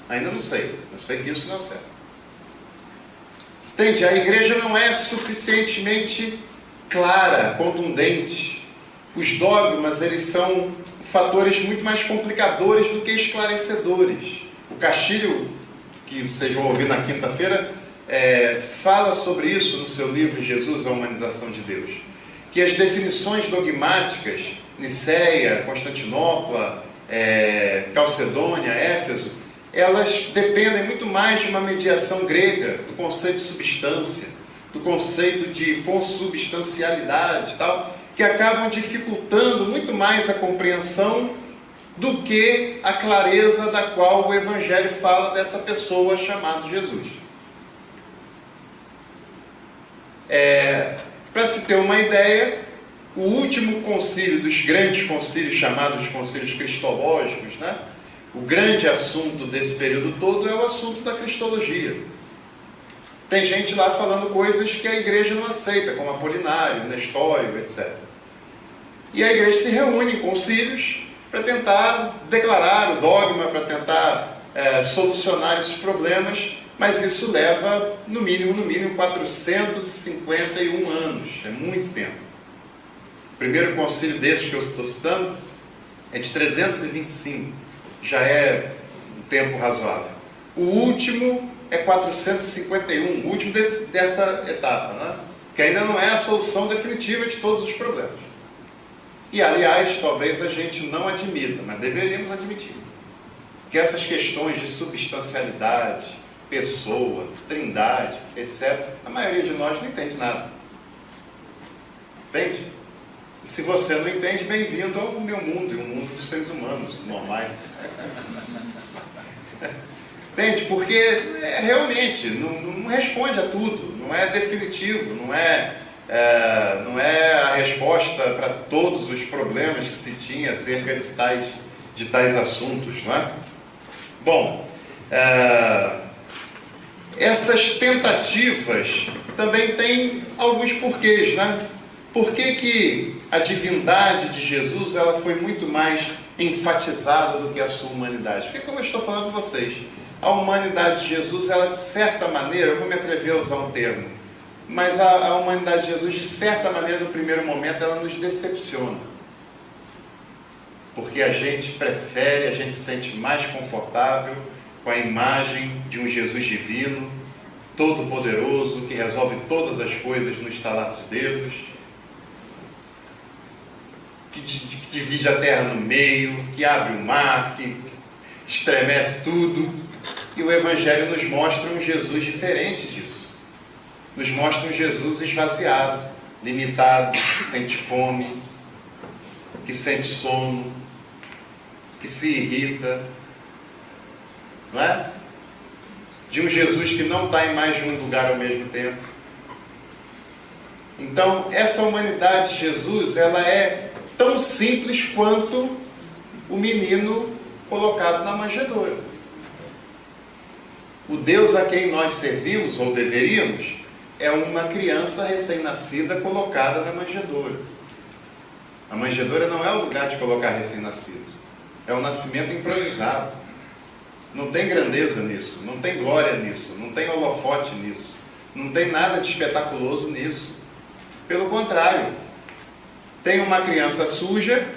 Ainda não sei, eu sei que isso não é o certo. Entende? A igreja não é suficientemente clara, contundente. Os dogmas, eles são fatores muito mais complicadores do que esclarecedores. O Castilho, que vocês vão ouvir na quinta-feira, fala sobre isso no seu livro Jesus, a Humanização de Deus. Que as definições dogmáticas, Niceia, Constantinopla, Calcedônia, Éfeso, elas dependem muito mais de uma mediação grega, do conceito de substância, do conceito de consubstancialidade, tal, que acabam dificultando muito mais a compreensão do que a clareza da qual o Evangelho fala dessa pessoa chamada Jesus. Para se ter uma ideia, o último concílio dos grandes concílios, chamados de concílios cristológicos, né? O grande assunto desse período todo é o assunto da cristologia. Tem gente lá falando coisas que a igreja não aceita, como Apolinário, Nestório, etc. E a igreja se reúne em concílios para tentar declarar o dogma, para tentar solucionar esses problemas, mas isso leva, no mínimo, 451 anos. É muito tempo. O primeiro concílio desses que eu estou citando é de 325. Já é um tempo razoável. O último é 451, o último dessa etapa, né? Que ainda não é a solução definitiva de todos os problemas. E, aliás, talvez a gente não admita, mas deveríamos admitir, que essas questões de substancialidade, pessoa, trindade, etc., a maioria de nós não entende nada. Entende? E se você não entende, bem-vindo ao meu mundo, e o mundo dos seres humanos, normais. Entende? Porque realmente não responde a tudo, não é definitivo, não é a resposta para todos os problemas que se tinha acerca de tais assuntos, não é? Bom, essas tentativas também têm alguns porquês, né? Por que a divindade de Jesus ela foi muito mais enfatizada do que a sua humanidade? Porque, como eu estou falando para vocês, a humanidade de Jesus, ela de certa maneira, eu vou me atrever a usar um termo, mas a humanidade de Jesus, de certa maneira, no primeiro momento, ela nos decepciona. Porque a gente se sente mais confortável com a imagem de um Jesus divino, todo-poderoso, que resolve todas as coisas no estalar dos dedos, que divide a terra no meio, que abre o mar, que estremece tudo. E o Evangelho nos mostra um Jesus diferente disso. Nos mostra um Jesus esvaziado, limitado, que sente fome, que sente sono, que se irrita, não é? De um Jesus que não está em mais de um lugar ao mesmo tempo. Então, essa humanidade de Jesus, ela é tão simples quanto o menino colocado na manjedoura. O Deus a quem nós servimos, ou deveríamos, é uma criança recém-nascida colocada na manjedoura. A manjedoura não é o lugar de colocar recém-nascido. É um nascimento improvisado. Não tem grandeza nisso, não tem glória nisso, não tem holofote nisso, não tem nada de espetaculoso nisso. Pelo contrário, tem uma criança suja,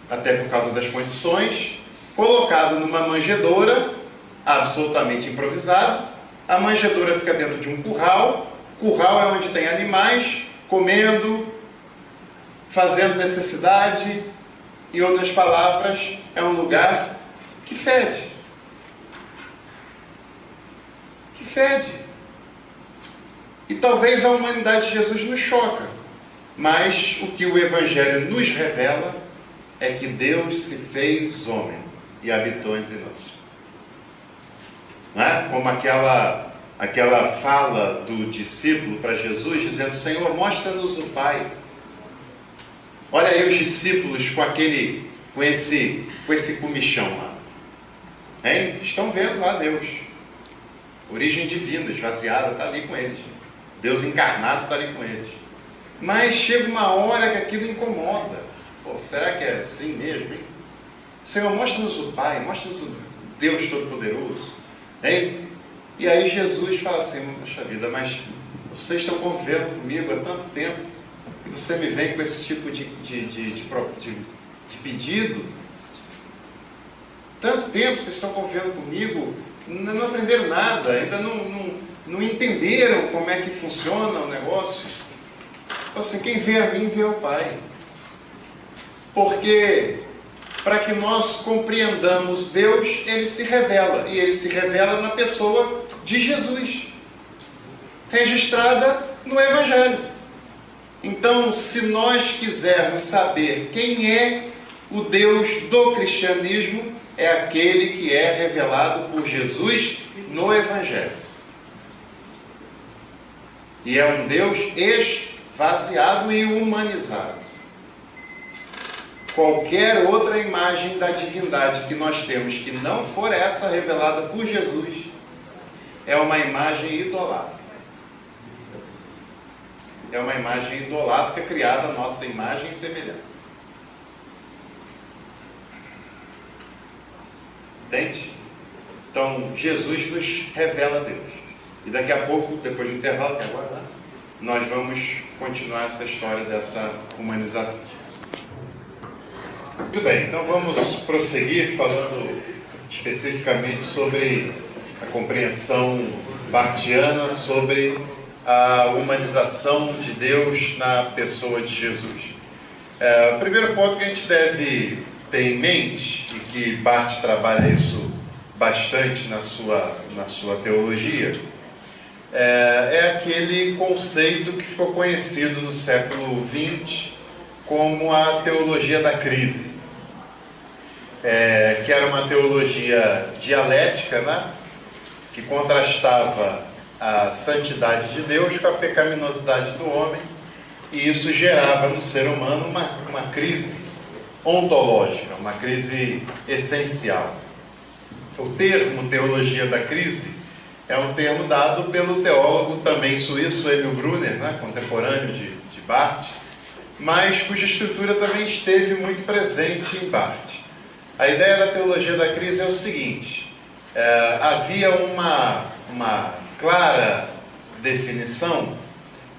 até por causa das condições, colocado numa manjedoura, absolutamente improvisado. A manjedoura fica dentro de um curral. Curral é onde tem animais comendo, fazendo necessidade. Em outras palavras, é um lugar que fede. Que fede. E talvez a humanidade de Jesus nos choca. Mas o que o Evangelho nos revela é que Deus se fez homem e habitou entre nós. Não é? Como aquela fala do discípulo para Jesus, dizendo: Senhor, mostra-nos o Pai. Olha aí os discípulos com esse comichão lá. Hein? Estão vendo lá Deus. Origem divina, esvaziada, está ali com eles. Deus encarnado está ali com eles. Mas chega uma hora que aquilo incomoda. Pô, será que é assim mesmo, hein? Senhor, mostra-nos o Pai, mostra-nos o Deus Todo-Poderoso. Hein? E aí Jesus fala assim: poxa vida, mas vocês estão convivendo comigo há tanto tempo e você me vem com esse tipo de pedido? Tanto tempo vocês estão convivendo comigo, não aprenderam nada, ainda não entenderam como é que funciona o negócio. Então, assim, quem vê a mim, vê o Pai. Porque para que nós compreendamos Deus, Ele se revela. E Ele se revela na pessoa de Jesus, registrada no Evangelho. Então, se nós quisermos saber quem é o Deus do cristianismo, é aquele que é revelado por Jesus no Evangelho. E é um Deus esvaziado e humanizado. Qualquer outra imagem da divindade que nós temos que não for essa revelada por Jesus é uma imagem idolatra. É uma imagem idolátrica criada à nossa imagem e semelhança. Entende? Então, Jesus nos revela Deus. E daqui a pouco, depois do intervalo, que agora, nós vamos continuar essa história dessa humanização. Muito bem, então vamos prosseguir falando especificamente sobre a compreensão barthiana, sobre a humanização de Deus na pessoa de Jesus. O primeiro ponto que a gente deve ter em mente, e que Barth trabalha isso bastante na sua teologia, é aquele conceito que ficou conhecido no século XX como a teologia da crise, que era uma teologia dialética, né? Que contrastava a santidade de Deus com a pecaminosidade do homem, e isso gerava no ser humano uma crise ontológica, uma crise essencial. O termo teologia da crise é um termo dado pelo teólogo também suíço Emil Brunner, né, contemporâneo de Barth, mas cuja estrutura também esteve muito presente em Barth. A ideia da teologia da crise é o seguinte: havia uma clara definição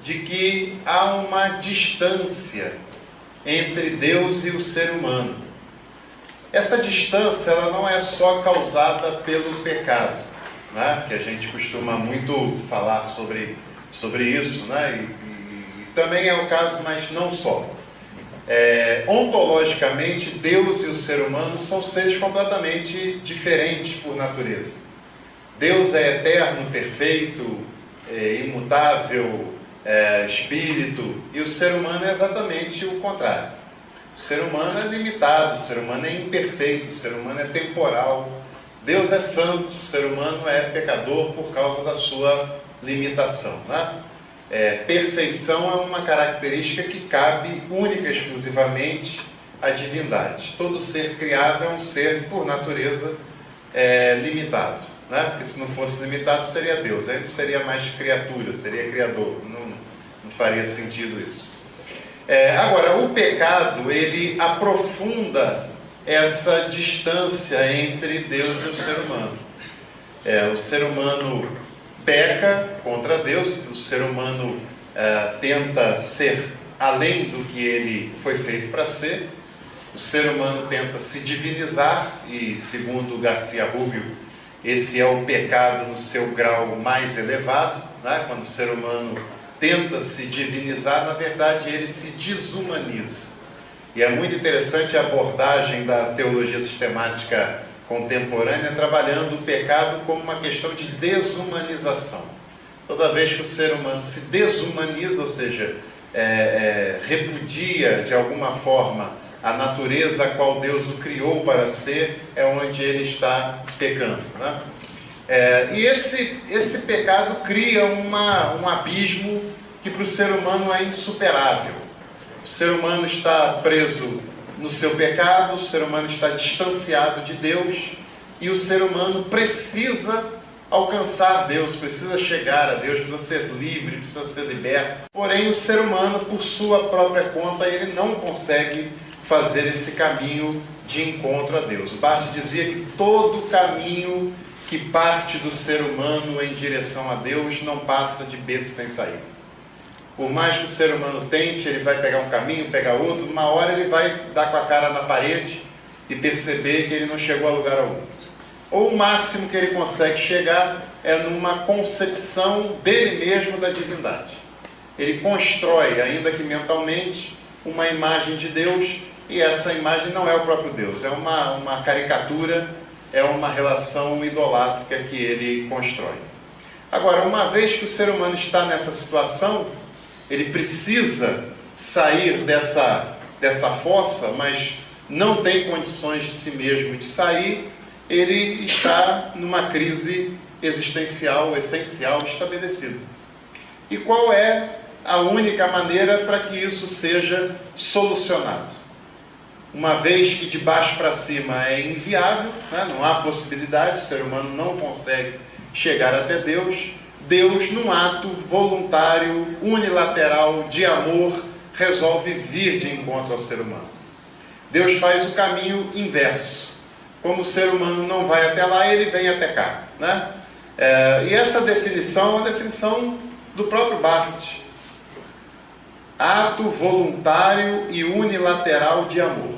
de que há uma distância entre Deus e o ser humano. Essa distância ela não é só causada pelo pecado, né? Que a gente costuma muito falar sobre isso, né? E também é o caso, mas não só. Ontologicamente, Deus e o ser humano são seres completamente diferentes por natureza. Deus é eterno, perfeito, imutável, espírito, e o ser humano é exatamente o contrário. O ser humano é limitado, o ser humano é imperfeito, o ser humano é temporal. Deus é santo, o ser humano é pecador por causa da sua limitação, né? Perfeição é uma característica que cabe única e exclusivamente à divindade. Todo ser criado é um ser, por natureza, limitado, né? Porque se não fosse limitado seria Deus, aí não seria mais criatura, seria criador, não faria sentido isso. Agora, o pecado, ele aprofunda essa distância entre Deus e o ser humano. O ser humano peca contra Deus, o ser humano tenta ser além do que ele foi feito para ser, o ser humano tenta se divinizar, e segundo Garcia Rubio, esse é o pecado no seu grau mais elevado, né? Quando o ser humano tenta se divinizar, na verdade ele se desumaniza. E é muito interessante a abordagem da teologia sistemática contemporânea, trabalhando o pecado como uma questão de desumanização. Toda vez que o ser humano se desumaniza, ou seja, repudia de alguma forma a natureza a qual Deus o criou para ser, é onde ele está pecando, né? E esse pecado cria um abismo que para o ser humano é insuperável. O ser humano está preso no seu pecado, o ser humano está distanciado de Deus, e o ser humano precisa alcançar Deus, precisa chegar a Deus, precisa ser livre, precisa ser liberto. Porém, o ser humano, por sua própria conta, ele não consegue fazer esse caminho de encontro a Deus. O Barth dizia que todo caminho que parte do ser humano em direção a Deus não passa de beco sem saída. Por mais que o ser humano tente, ele vai pegar um caminho, pegar outro, numa hora ele vai dar com a cara na parede e perceber que ele não chegou a lugar algum. Ou o máximo que ele consegue chegar é numa concepção dele mesmo da divindade. Ele constrói, ainda que mentalmente, uma imagem de Deus, e essa imagem não é o próprio Deus, é uma caricatura, é uma relação idolátrica que ele constrói. Agora, uma vez que o ser humano está nessa situação, ele precisa sair dessa fossa, mas não tem condições de si mesmo de sair, ele está numa crise existencial, essencial, estabelecida. E qual é a única maneira para que isso seja solucionado? Uma vez que de baixo para cima é inviável, né? Não há possibilidade, o ser humano não consegue chegar até Deus, Deus, num ato voluntário, unilateral, de amor, resolve vir de encontro ao ser humano. Deus faz o caminho inverso. Como o ser humano não vai até lá, ele vem até cá, né? E essa definição é uma definição do próprio Barth. Ato voluntário e unilateral de amor.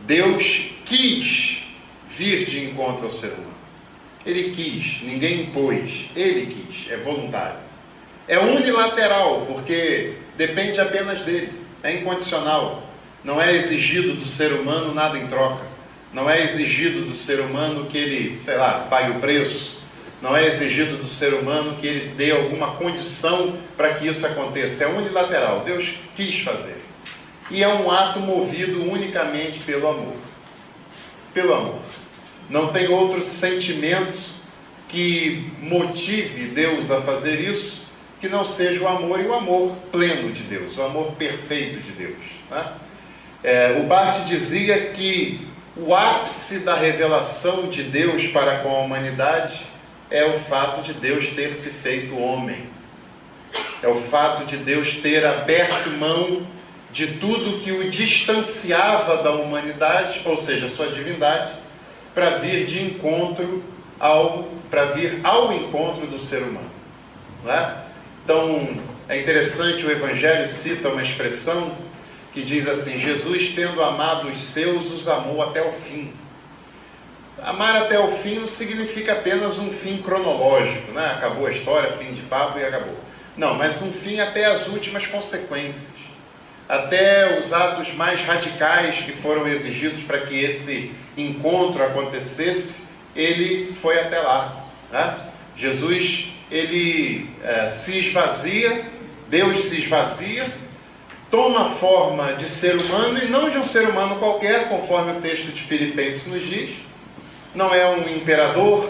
Deus quis vir de encontro ao ser humano. Ele quis, ninguém impôs, ele quis, é voluntário. É unilateral, porque depende apenas dele, é incondicional. Não é exigido do ser humano nada em troca. Não é exigido do ser humano que ele, pague o preço. Não é exigido do ser humano que ele dê alguma condição para que isso aconteça. É unilateral, Deus quis fazer. E é um ato movido unicamente pelo amor. Pelo amor. Não tem outro sentimento que motive Deus a fazer isso que não seja o amor, e o amor pleno de Deus, o amor perfeito de Deus. Né? O Barth dizia que o ápice da revelação de Deus para com a humanidade é o fato de Deus ter se feito homem. É o fato de Deus ter aberto mão de tudo que o distanciava da humanidade, ou seja, sua divindade, para vir ao encontro do ser humano. Não é? Então, é interessante, o Evangelho cita uma expressão que diz assim: Jesus, tendo amado os seus, os amou até o fim. Amar até o fim não significa apenas um fim cronológico, né? Acabou a história, fim de papo e acabou. Não, mas um fim até as últimas consequências. Até os atos mais radicais que foram exigidos para que esse encontro acontecesse, ele foi até lá. Né? Jesus, ele se esvazia, Deus se esvazia, toma a forma de ser humano, e não de um ser humano qualquer, conforme o texto de Filipenses nos diz. Não é um imperador,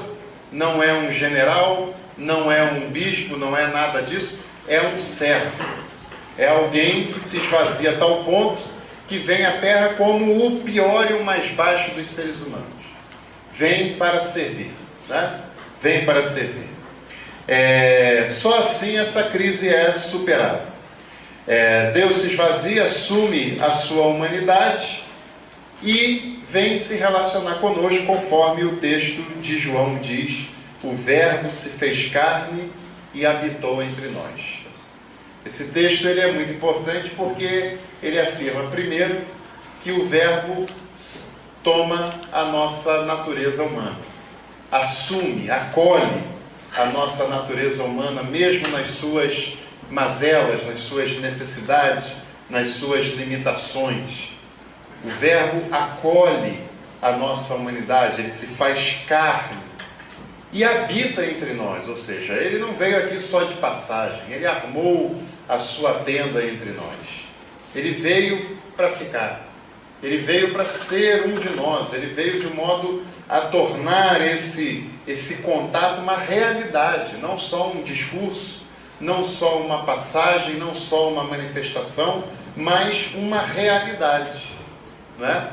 não é um general, não é um bispo, não é nada disso, é um servo. É alguém que se esvazia a tal ponto que vem à Terra como o pior e o mais baixo dos seres humanos. Vem para servir, né? Vem para servir. Só assim essa crise é superada. Deus se esvazia, assume a sua humanidade e vem se relacionar conosco, conforme o texto de João diz: o Verbo se fez carne e habitou entre nós. Esse texto ele é muito importante porque ele afirma, primeiro, que o Verbo toma a nossa natureza humana, assume, acolhe a nossa natureza humana, mesmo nas suas mazelas, nas suas necessidades, nas suas limitações. O Verbo acolhe a nossa humanidade, ele se faz carne e habita entre nós, ou seja, ele não veio aqui só de passagem, ele armou a sua tenda entre nós. Ele veio para ficar, ele veio para ser um de nós, ele veio de modo a tornar esse contato uma realidade, não só um discurso, não só uma passagem, não só uma manifestação, mas uma realidade. Né?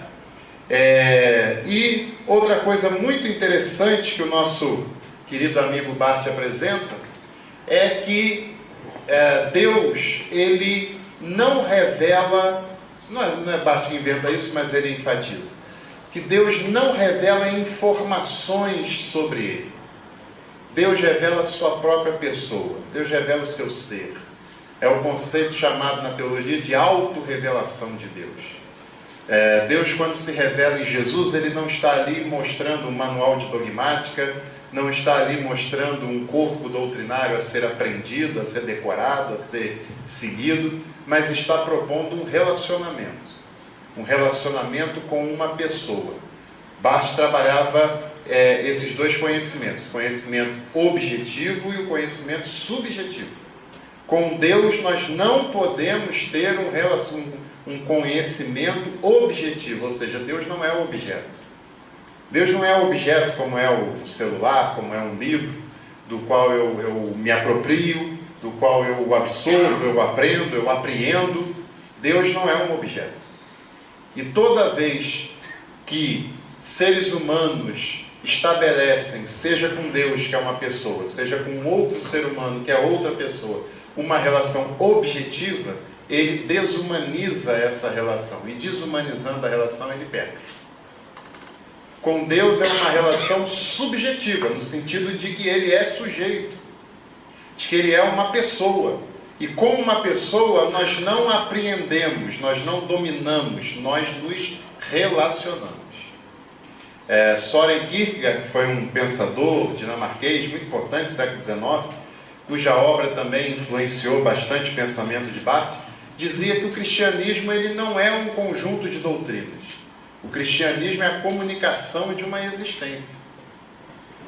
E outra coisa muito interessante que o nosso querido amigo Barth apresenta é que Deus, ele não revela, não é Barth que inventa isso, mas ele enfatiza, que Deus não revela informações sobre ele. Deus revela a sua própria pessoa, Deus revela o seu ser. É o conceito chamado na teologia de autorrevelação de Deus. Deus, quando se revela em Jesus, ele não está ali mostrando um manual de dogmática, não está ali mostrando um corpo doutrinário a ser aprendido, a ser decorado, a ser seguido, mas está propondo um relacionamento com uma pessoa. Barth trabalhava esses dois conhecimentos, o conhecimento objetivo e o conhecimento subjetivo. Com Deus nós não podemos ter um conhecimento objetivo, ou seja, Deus não é objeto. Deus não é objeto como é o celular, como é um livro, do qual eu me aproprio, do qual eu absorvo, eu aprendo, eu apreendo. Deus não é um objeto. E toda vez que seres humanos estabelecem, seja com Deus, que é uma pessoa, seja com outro ser humano, que é outra pessoa, uma relação objetiva, ele desumaniza essa relação. E desumanizando a relação, ele peca. Com Deus é uma relação subjetiva, no sentido de que ele é sujeito, de que ele é uma pessoa. E como uma pessoa, nós não apreendemos, nós não dominamos, nós nos relacionamos. Søren Kierkegaard, que foi um pensador dinamarquês muito importante do século XIX, cuja obra também influenciou bastante o pensamento de Barthes, dizia que o cristianismo ele não é um conjunto de doutrinas. O cristianismo é a comunicação de uma existência.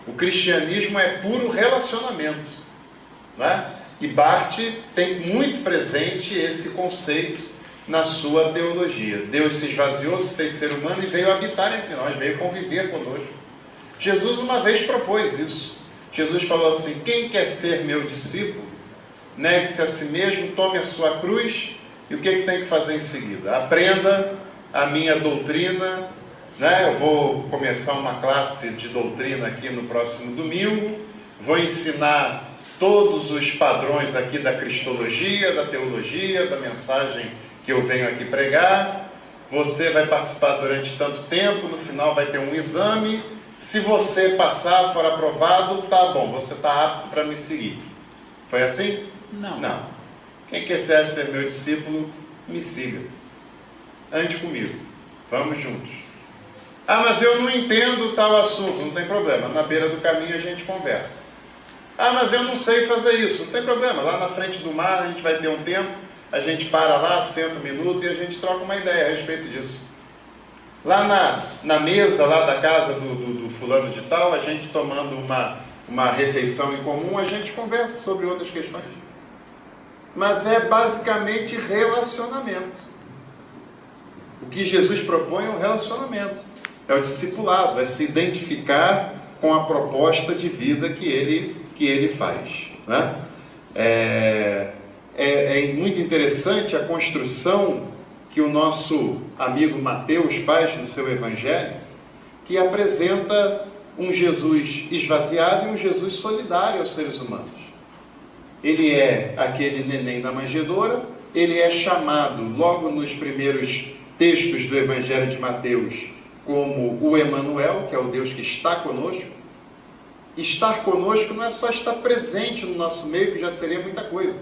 O cristianismo é puro relacionamento, né? E Barthes tem muito presente esse conceito na sua teologia. Deus se esvaziou, se fez ser humano e veio habitar entre nós, veio conviver conosco. Jesus uma vez propôs isso. Jesus falou assim: quem quer ser meu discípulo, negue-se a si mesmo, tome a sua cruz, e o que tem que fazer em seguida? Aprenda a minha doutrina, né? Eu vou começar uma classe de doutrina aqui no próximo domingo, vou ensinar todos os padrões aqui da cristologia, da teologia, da mensagem que eu venho aqui pregar. Você vai participar durante tanto tempo, no final vai ter um exame. Se você passar, for aprovado, tá bom, você está apto para me seguir. Foi assim? Não. Não. Quem quiser ser meu discípulo, me siga. Ande comigo. Vamos juntos. Ah, mas eu não entendo tal assunto. Não tem problema. Na beira do caminho a gente conversa. Ah, mas eu não sei fazer isso. Não tem problema. Lá na frente do mar a gente vai ter um tempo. A gente para lá, senta um minuto e a gente troca uma ideia a respeito disso. Lá na mesa lá da casa do fulano de tal, a gente tomando uma refeição em comum, a gente conversa sobre outras questões. Mas é basicamente relacionamento. O que Jesus propõe é um relacionamento. É o discipulado, é se identificar com a proposta de vida que ele faz, né? É muito interessante a construção que o nosso amigo Mateus faz no seu Evangelho, que apresenta um Jesus esvaziado e um Jesus solidário aos seres humanos. Ele é aquele neném da manjedoura, ele é chamado logo nos primeiros textos do Evangelho de Mateus como o Emanuel, que é o Deus que está conosco. Estar conosco não é só estar presente no nosso meio, que já seria muita coisa,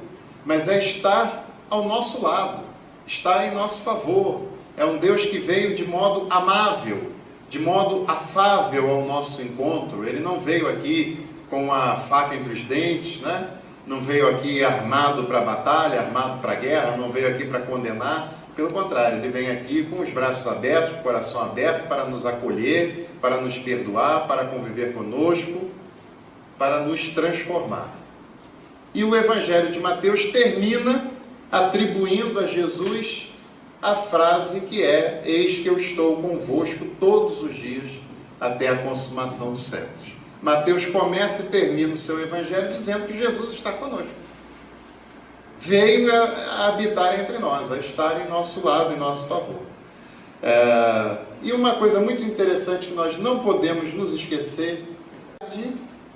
mas é estar ao nosso lado, estar em nosso favor. É um Deus que veio de modo amável, de modo afável ao nosso encontro. Ele não veio aqui com a faca entre os dentes, né? Não veio aqui armado para a batalha, armado para a guerra, não veio aqui para condenar. Pelo contrário, ele vem aqui com os braços abertos, com o coração aberto, para nos acolher, para nos perdoar, para conviver conosco, para nos transformar. E o Evangelho de Mateus termina atribuindo a Jesus a frase que é: eis que eu estou convosco todos os dias até a consumação dos séculos. Mateus começa e termina o seu Evangelho dizendo que Jesus está conosco. Veio a habitar entre nós, a estar em nosso lado, em nosso favor. E uma coisa muito interessante que nós não podemos nos esquecer,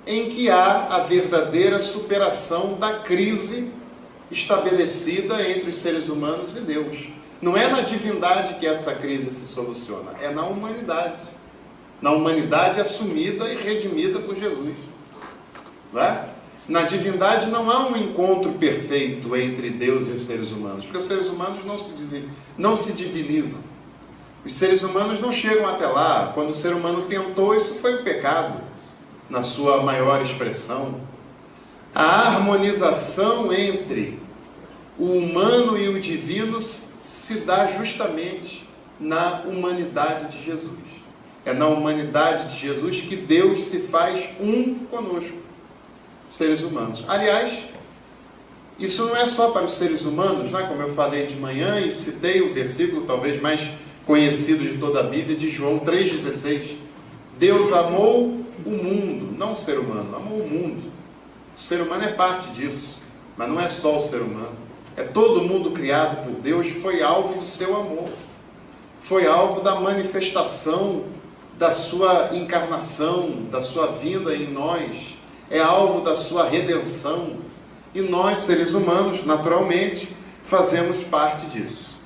em que há a verdadeira superação da crise estabelecida entre os seres humanos e Deus. Não é na divindade que essa crise se soluciona, é na humanidade. Na humanidade assumida e redimida por Jesus. Não é? Na divindade não há um encontro perfeito entre Deus e os seres humanos, porque os seres humanos não se divinizam. Os seres humanos não chegam até lá. Quando o ser humano tentou, isso foi o pecado, na sua maior expressão. A harmonização entre o humano e o divino se dá justamente na humanidade de Jesus. É na humanidade de Jesus que Deus se faz um conosco, seres humanos. Aliás, isso não é só para os seres humanos, né? Como eu falei de manhã e citei o versículo talvez mais conhecido de toda a Bíblia, de João 3,16. Deus amou o mundo, não o ser humano, amou o mundo. O ser humano é parte disso, mas não é só o ser humano. É todo mundo criado por Deus, foi alvo do seu amor. Foi alvo da manifestação da sua encarnação, da sua vinda em nós, é alvo da sua redenção. E nós, seres humanos, naturalmente, fazemos parte disso.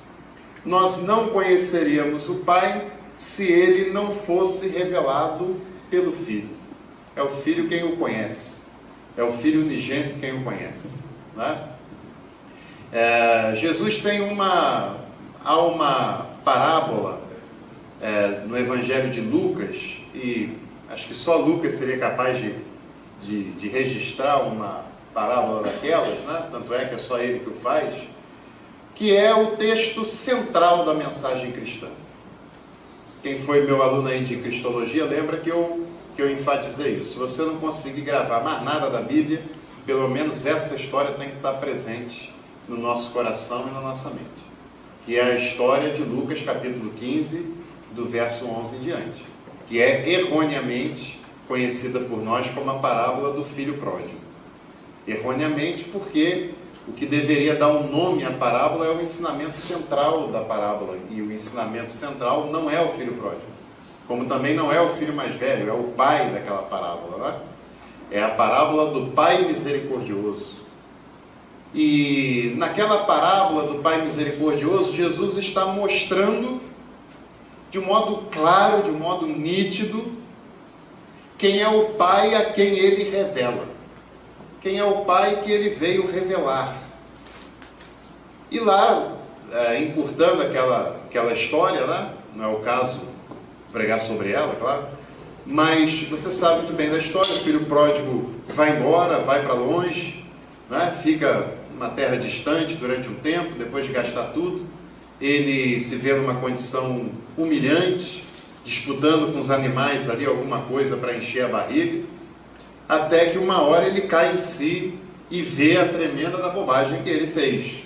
Nós não conheceríamos o Pai se ele não fosse revelado pelo Filho. É o Filho quem o conhece. É o Filho unigênito quem o conhece. Né? Jesus tem uma parábola no Evangelho de Lucas, e acho que só Lucas seria capaz de registrar uma parábola daquelas, né? Tanto é que é só ele que o faz, que é o texto central da mensagem cristã. Quem foi meu aluno aí de Cristologia lembra que eu enfatizei isso. Se você não conseguir gravar mais nada da Bíblia, pelo menos essa história tem que estar presente no nosso coração e na nossa mente, que é a história de Lucas capítulo 15, do verso 11 em diante, que é erroneamente conhecida por nós como a parábola do filho pródigo. Erroneamente porque o que deveria dar um nome à parábola é o ensinamento central da parábola, e o ensinamento central não é o filho pródigo, como também não é o filho mais velho, é o pai daquela parábola, né? É a parábola do pai misericordioso. E naquela parábola do pai misericordioso, Jesus está mostrando de um modo claro, de um modo nítido, quem é o pai a quem ele revela. Quem é o pai que ele veio revelar. E lá, encurtando aquela história, né? Não é o caso pregar sobre ela, claro, mas você sabe muito bem da história. O filho pródigo vai embora, vai para longe, né? Fica numa terra distante durante um tempo, depois de gastar tudo. Ele se vê numa condição humilhante, disputando com os animais ali alguma coisa para encher a barriga, até que uma hora ele cai em si e vê a tremenda da bobagem que ele fez.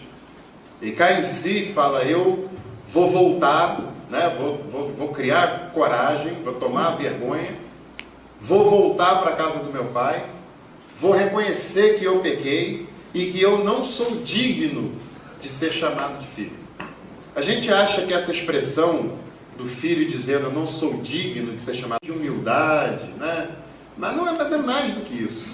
Ele cai em si e fala: eu vou voltar, né? vou criar coragem, vou tomar a vergonha, vou voltar para a casa do meu pai, vou reconhecer que eu pequei e que eu não sou digno de ser chamado de filho. A gente acha que essa expressão do filho dizendo eu não sou digno de ser chamado de humildade, né? Mas não é, mais do que isso.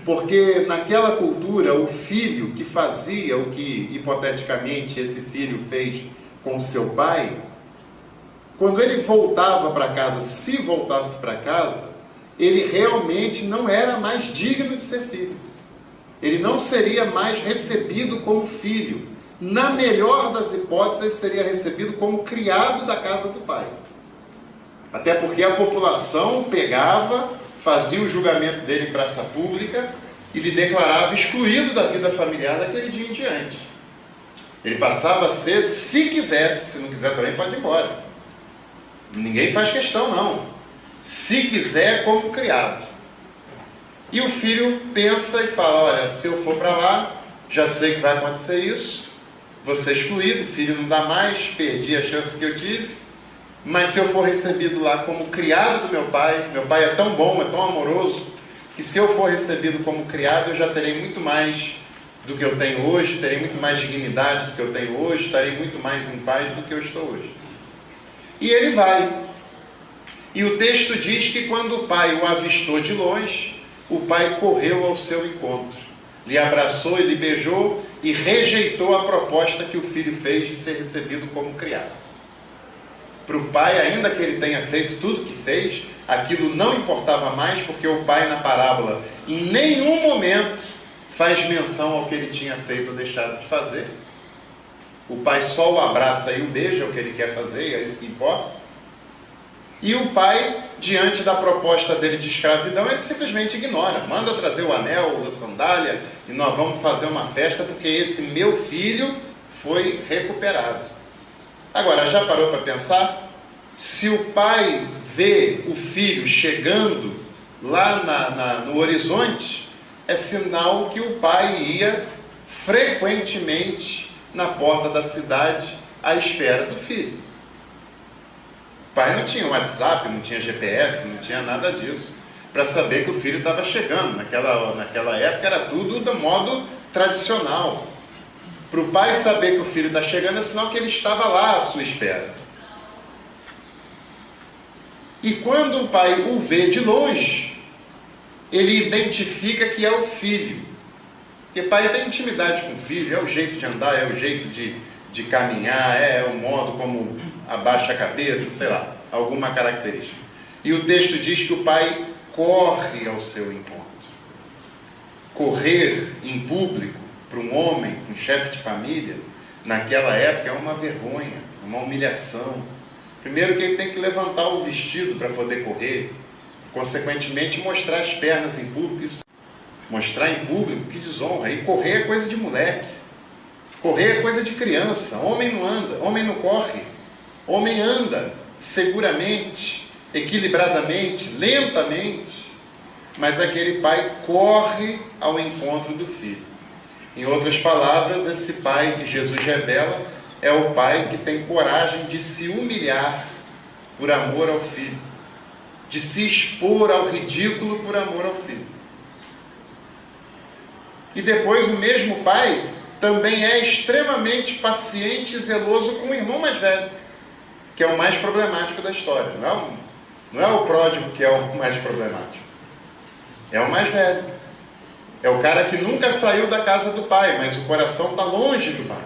Porque naquela cultura, o filho que fazia o que, hipoteticamente, esse filho fez com o seu pai, quando ele voltava para casa, se voltasse para casa, ele realmente não era mais digno de ser filho. Ele não seria mais recebido como filho. Na melhor das hipóteses, ele seria recebido como criado da casa do pai. Até porque a população pegava, fazia o julgamento dele em praça pública e lhe declarava excluído da vida familiar daquele dia em diante. Ele passava a ser, se quisesse, se não quiser também pode ir embora. Ninguém faz questão, não. Se quiser, como criado. E o filho pensa e fala: olha, se eu for para lá, já sei que vai acontecer isso, vou ser excluído, filho não dá mais, perdi a chance que eu tive, mas se eu for recebido lá como criado do meu pai é tão bom, é tão amoroso, que se eu for recebido como criado, eu já terei muito mais do que eu tenho hoje, terei muito mais dignidade do que eu tenho hoje, estarei muito mais em paz do que eu estou hoje. E ele vai. E o texto diz que quando o pai o avistou de longe, o pai correu ao seu encontro, lhe abraçou e lhe beijou e rejeitou a proposta que o filho fez de ser recebido como criado. Para o pai, ainda que ele tenha feito tudo o que fez, aquilo não importava mais, porque o pai na parábola em nenhum momento faz menção ao que ele tinha feito ou deixado de fazer. O pai só o abraça e o beija, é o que ele quer fazer, e é isso que importa. E o pai, diante da proposta dele de escravidão, ele simplesmente ignora. Manda trazer o anel, a sandália, e nós vamos fazer uma festa, porque esse meu filho foi recuperado. Agora, já parou para pensar? Se o pai vê o filho chegando lá no horizonte, é sinal que o pai ia frequentemente na porta da cidade à espera do filho. O pai não tinha WhatsApp, não tinha GPS, não tinha nada disso, para saber que o filho estava chegando. Naquela época era tudo do modo tradicional. Para o pai saber que o filho está chegando é sinal que ele estava lá à sua espera. E quando o pai o vê de longe, ele identifica que é o filho. Porque pai tem intimidade com o filho, é o jeito de andar, é o jeito de caminhar, é o modo como abaixa a cabeça, sei lá, alguma característica. E o texto diz que o pai corre ao seu encontro. Correr em público para um homem, um chefe de família, naquela época é uma vergonha, uma humilhação. Primeiro que ele tem que levantar o vestido para poder correr, consequentemente mostrar as pernas em público. Isso, mostrar em público, que desonra. E correr é coisa de moleque, correr é coisa de criança. Homem não anda, homem não corre, homem anda seguramente, equilibradamente, lentamente. Mas aquele pai corre ao encontro do filho. Em outras palavras, esse pai que Jesus revela é o pai que tem coragem de se humilhar por amor ao filho, de se expor ao ridículo por amor ao filho. E depois o mesmo pai também é extremamente paciente e zeloso com o irmão mais velho, que é o mais problemático da história. Não é o pródigo que é o mais problemático. É o mais velho. É o cara que nunca saiu da casa do pai, mas o coração está longe do pai.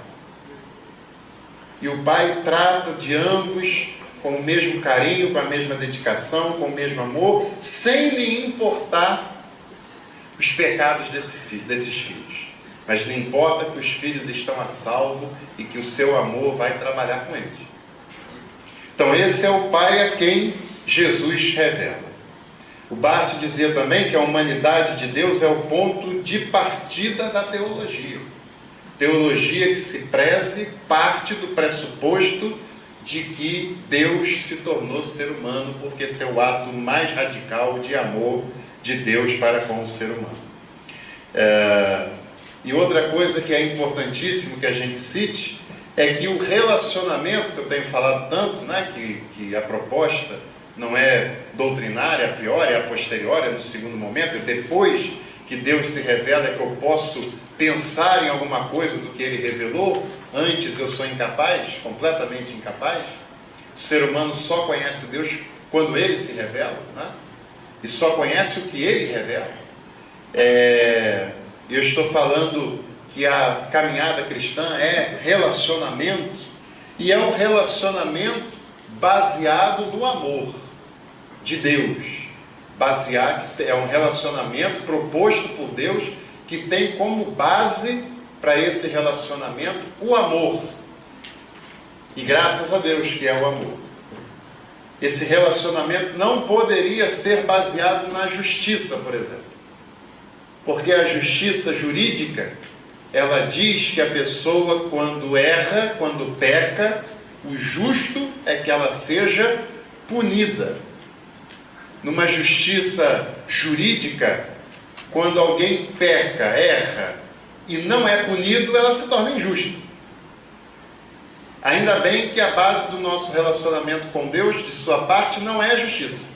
E o pai trata de ambos com o mesmo carinho, com a mesma dedicação, com o mesmo amor, sem lhe importar os pecados desses filhos. Mas lhe importa que os filhos estão a salvo e que o seu amor vai trabalhar com eles. Então esse é o pai a quem Jesus revela. O Barth dizia também que a humanidade de Deus é o ponto de partida da teologia. Teologia que se preze parte do pressuposto de que Deus se tornou ser humano, porque esse é o ato mais radical de amor de Deus para com o ser humano. E outra coisa que é importantíssimo que a gente cite é que o relacionamento, que eu tenho falado tanto, né, que a proposta não é doutrinária a priori, é a posteriori, é no segundo momento, é depois que Deus se revela, é que eu posso pensar em alguma coisa do que Ele revelou. Antes eu sou incapaz, completamente incapaz. O ser humano só conhece Deus quando Ele se revela, né? E só conhece o que Ele revela. Eu estou falando que a caminhada cristã é relacionamento, e é um relacionamento baseado no amor de Deus. É um relacionamento proposto por Deus que tem como base para esse relacionamento o amor. E graças a Deus que é o amor. Esse relacionamento não poderia ser baseado na justiça, por exemplo. Porque a justiça jurídica, ela diz que a pessoa, quando erra, quando peca, o justo é que ela seja punida. Numa justiça jurídica, quando alguém peca, erra e não é punido, ela se torna injusta. Ainda bem que a base do nosso relacionamento com Deus, de sua parte, não é a justiça.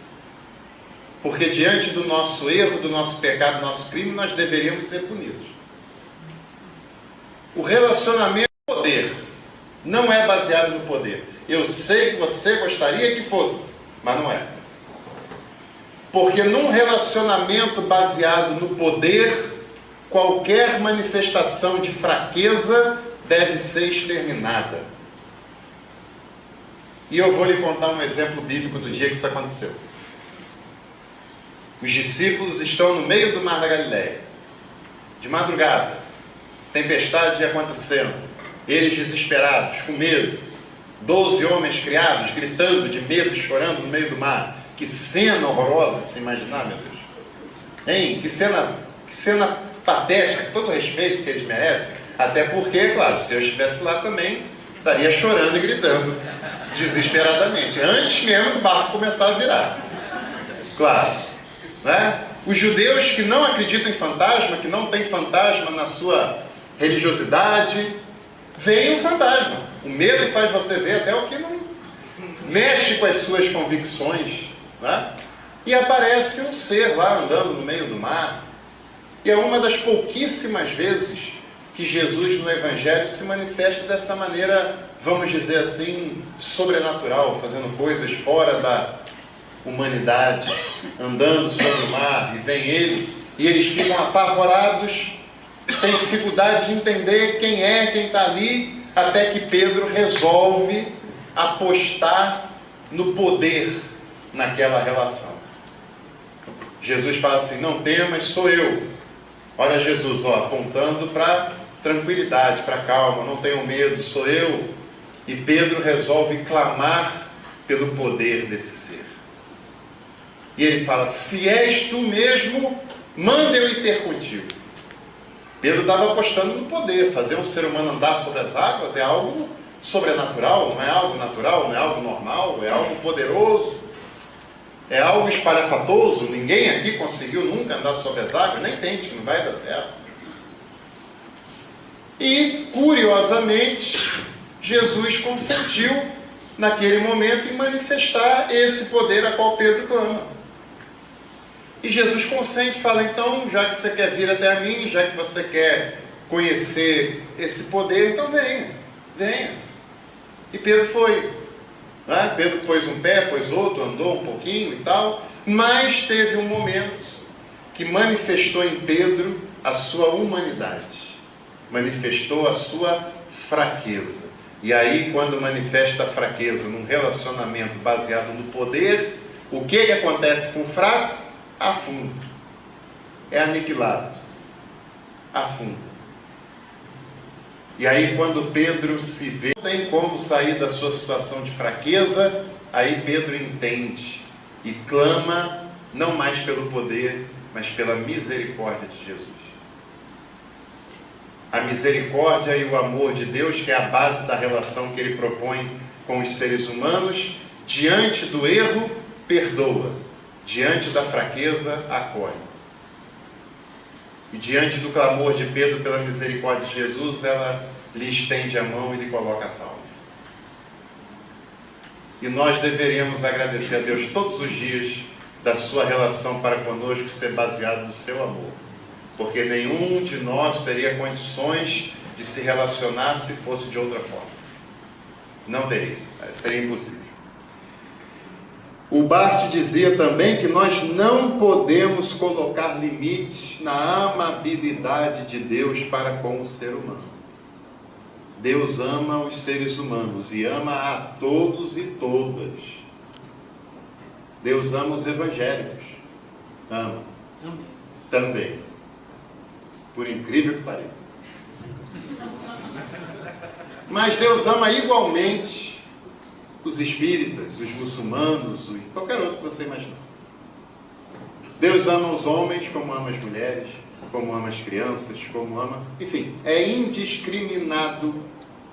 Porque diante do nosso erro, do nosso pecado, do nosso crime, nós deveríamos ser punidos. O relacionamento com o poder não é baseado no poder. Eu sei que você gostaria que fosse, mas não é. Porque num relacionamento baseado no poder, qualquer manifestação de fraqueza deve ser exterminada. E eu vou lhe contar um exemplo bíblico do dia que isso aconteceu. Os discípulos estão no meio do mar da Galileia, de madrugada, tempestade acontecendo, eles desesperados, com medo, 12 homens criados, gritando de medo, chorando no meio do mar. Que cena horrorosa de se imaginar, meu Deus. Hein? Que cena patética, com todo o respeito que eles merecem. Até porque, claro, se eu estivesse lá também, estaria chorando e gritando desesperadamente, antes mesmo do barco começar a virar. Claro, né? Os judeus que não acreditam em fantasma, que não têm fantasma na sua religiosidade, veem o fantasma. O medo faz você ver até o que não mexe com as suas convicções, né? E aparece um ser lá andando no meio do mar. E é uma das pouquíssimas vezes que Jesus no Evangelho se manifesta dessa maneira, vamos dizer assim, sobrenatural, fazendo coisas fora humanidade andando sobre o mar, e vem ele, e eles ficam apavorados, têm dificuldade de entender quem está ali, até que Pedro resolve apostar no poder naquela relação. Jesus fala assim: não temas, sou eu. Olha Jesus, apontando para tranquilidade, para calma, não tenham medo, sou eu. E Pedro resolve clamar pelo poder desse ser. E ele fala: se és tu mesmo, manda eu ir ter contigo. Pedro estava apostando no poder. Fazer um ser humano andar sobre as águas é algo sobrenatural, não é algo natural, não é algo normal, é algo poderoso, é algo espalhafatoso. Ninguém aqui conseguiu nunca andar sobre as águas, nem tente, que não vai dar certo. E, curiosamente, Jesus consentiu, naquele momento, em manifestar esse poder a qual Pedro clama. E Jesus consente, fala: então, já que você quer vir até a mim, já que você quer conhecer esse poder, então venha. E Pedro foi. Pedro pôs um pé, pôs outro, andou um pouquinho e tal, mas teve um momento que manifestou em Pedro a sua humanidade, manifestou a sua fraqueza. E aí, quando manifesta a fraqueza num relacionamento baseado no poder, o que acontece com o fraco? Afunda, é aniquilado, afunda. E aí, quando Pedro se vê, não tem como sair da sua situação de fraqueza, aí Pedro entende e clama, não mais pelo poder, mas pela misericórdia de Jesus. A misericórdia e o amor de Deus, que é a base da relação que Ele propõe com os seres humanos, diante do erro, perdoa, diante da fraqueza, acolhe. E diante do clamor de Pedro pela misericórdia de Jesus, ela lhe estende a mão e lhe coloca a salvo. E nós deveríamos agradecer a Deus todos os dias da sua relação para conosco ser baseado no seu amor. Porque nenhum de nós teria condições de se relacionar se fosse de outra forma. Não teria, seria impossível. O Barth dizia também que nós não podemos colocar limites na amabilidade de Deus para com o ser humano. Deus ama os seres humanos e ama a todos e todas. Deus ama os evangélicos. Ama. Também. Por incrível que pareça. Mas Deus ama igualmente os espíritas, os muçulmanos, qualquer outro que você imaginar. Deus ama os homens como ama as mulheres, como ama as crianças, como ama... Enfim, é indiscriminado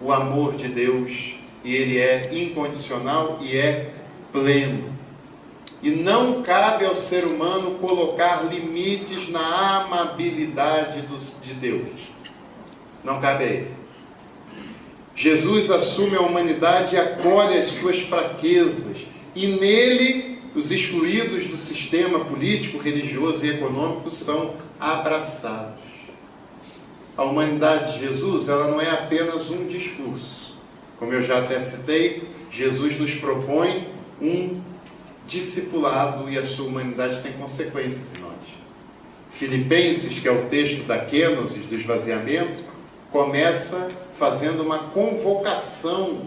o amor de Deus, e Ele é incondicional e é pleno. E não cabe ao ser humano colocar limites na amabilidade de Deus. Não cabe a Ele. Jesus assume a humanidade e acolhe as suas fraquezas. E nele, os excluídos do sistema político, religioso e econômico são abraçados. A humanidade de Jesus, ela não é apenas um discurso. Como eu já até citei, Jesus nos propõe um discipulado e a sua humanidade tem consequências em nós. Filipenses, que é o texto da kenosis, do esvaziamento, começa fazendo uma convocação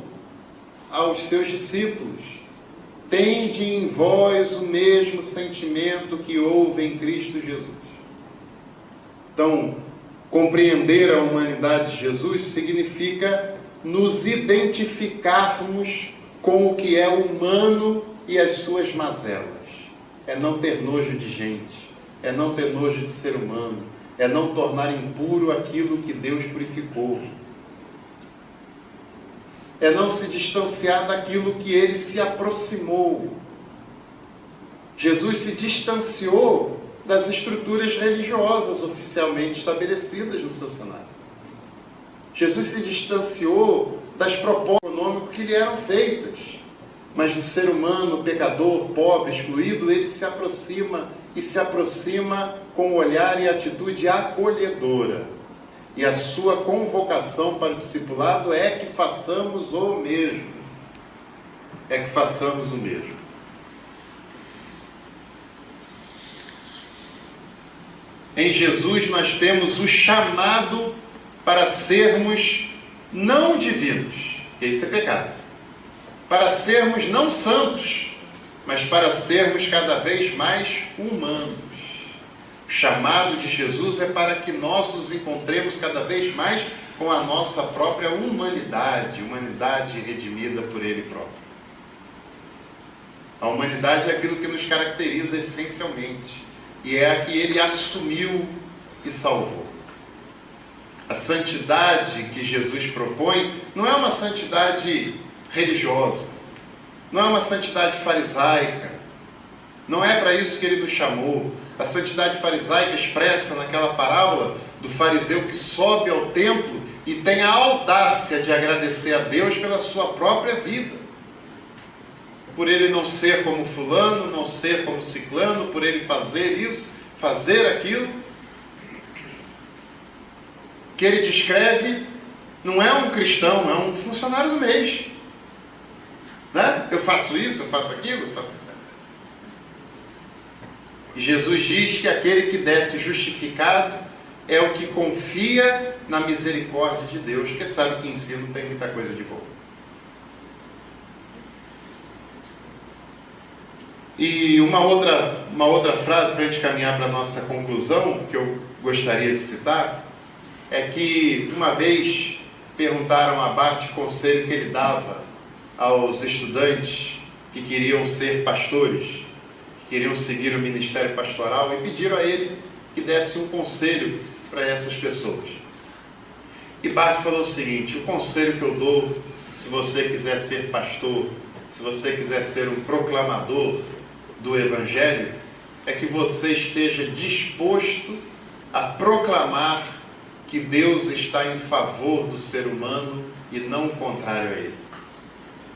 aos seus discípulos. Tende em vós o mesmo sentimento que houve em Cristo Jesus. Então, compreender a humanidade de Jesus significa nos identificarmos com o que é humano e as suas mazelas. É não ter nojo de gente, é não ter nojo de ser humano, é não tornar impuro aquilo que Deus purificou. É não se distanciar daquilo que Ele se aproximou. Jesus se distanciou das estruturas religiosas oficialmente estabelecidas no seu cenário. Jesus se distanciou das propostas econômicas que lhe eram feitas. Mas do ser humano, pecador, pobre, excluído, Ele se aproxima e se aproxima com olhar e atitude acolhedora. E a sua convocação para o discipulado é que façamos o mesmo. É que façamos o mesmo. Em Jesus nós temos o chamado para sermos não divinos, que isso é pecado, para sermos não santos, mas para sermos cada vez mais humanos. O chamado de Jesus é para que nós nos encontremos cada vez mais com a nossa própria humanidade redimida por Ele próprio. A humanidade é aquilo que nos caracteriza essencialmente, e é a que Ele assumiu e salvou. A santidade que Jesus propõe não é uma santidade religiosa, não é uma santidade farisaica, não é para isso que Ele nos chamou. A santidade farisaica expressa naquela parábola do fariseu que sobe ao templo e tem a audácia de agradecer a Deus pela sua própria vida. Por ele não ser como fulano, não ser como ciclano, por ele fazer isso, fazer aquilo. Que ele descreve não é um cristão, é um funcionário do mês. Né? Eu faço isso, eu faço aquilo, eu faço aquilo. E Jesus diz que aquele que desce justificado é o que confia na misericórdia de Deus, porque sabe que em si não tem muita coisa de boa. E uma outra frase para a gente caminhar para a nossa conclusão, que eu gostaria de citar, é que uma vez perguntaram a Bart o conselho que ele dava aos estudantes que queriam ser pastores, que queriam seguir o ministério pastoral, e pediram a ele que desse um conselho para essas pessoas. E Bart falou o seguinte: o conselho que eu dou, se você quiser ser pastor, se você quiser ser um proclamador do Evangelho, é que você esteja disposto a proclamar que Deus está em favor do ser humano e não o contrário a ele.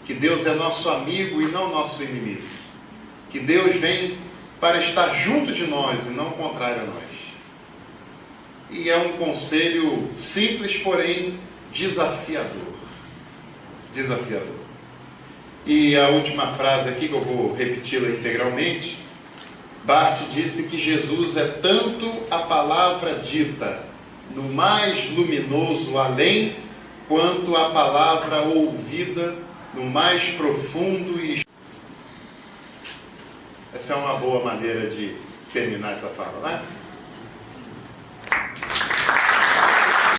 Que Deus é nosso amigo e não nosso inimigo. Que Deus vem para estar junto de nós e não o contrário a nós. E é um conselho simples, porém desafiador. Desafiador. E a última frase aqui, que eu vou repeti-la integralmente, Bart disse que Jesus é tanto a palavra dita no mais luminoso além, quanto a palavra ouvida no mais profundo e... Essa é uma boa maneira de terminar essa fala, né?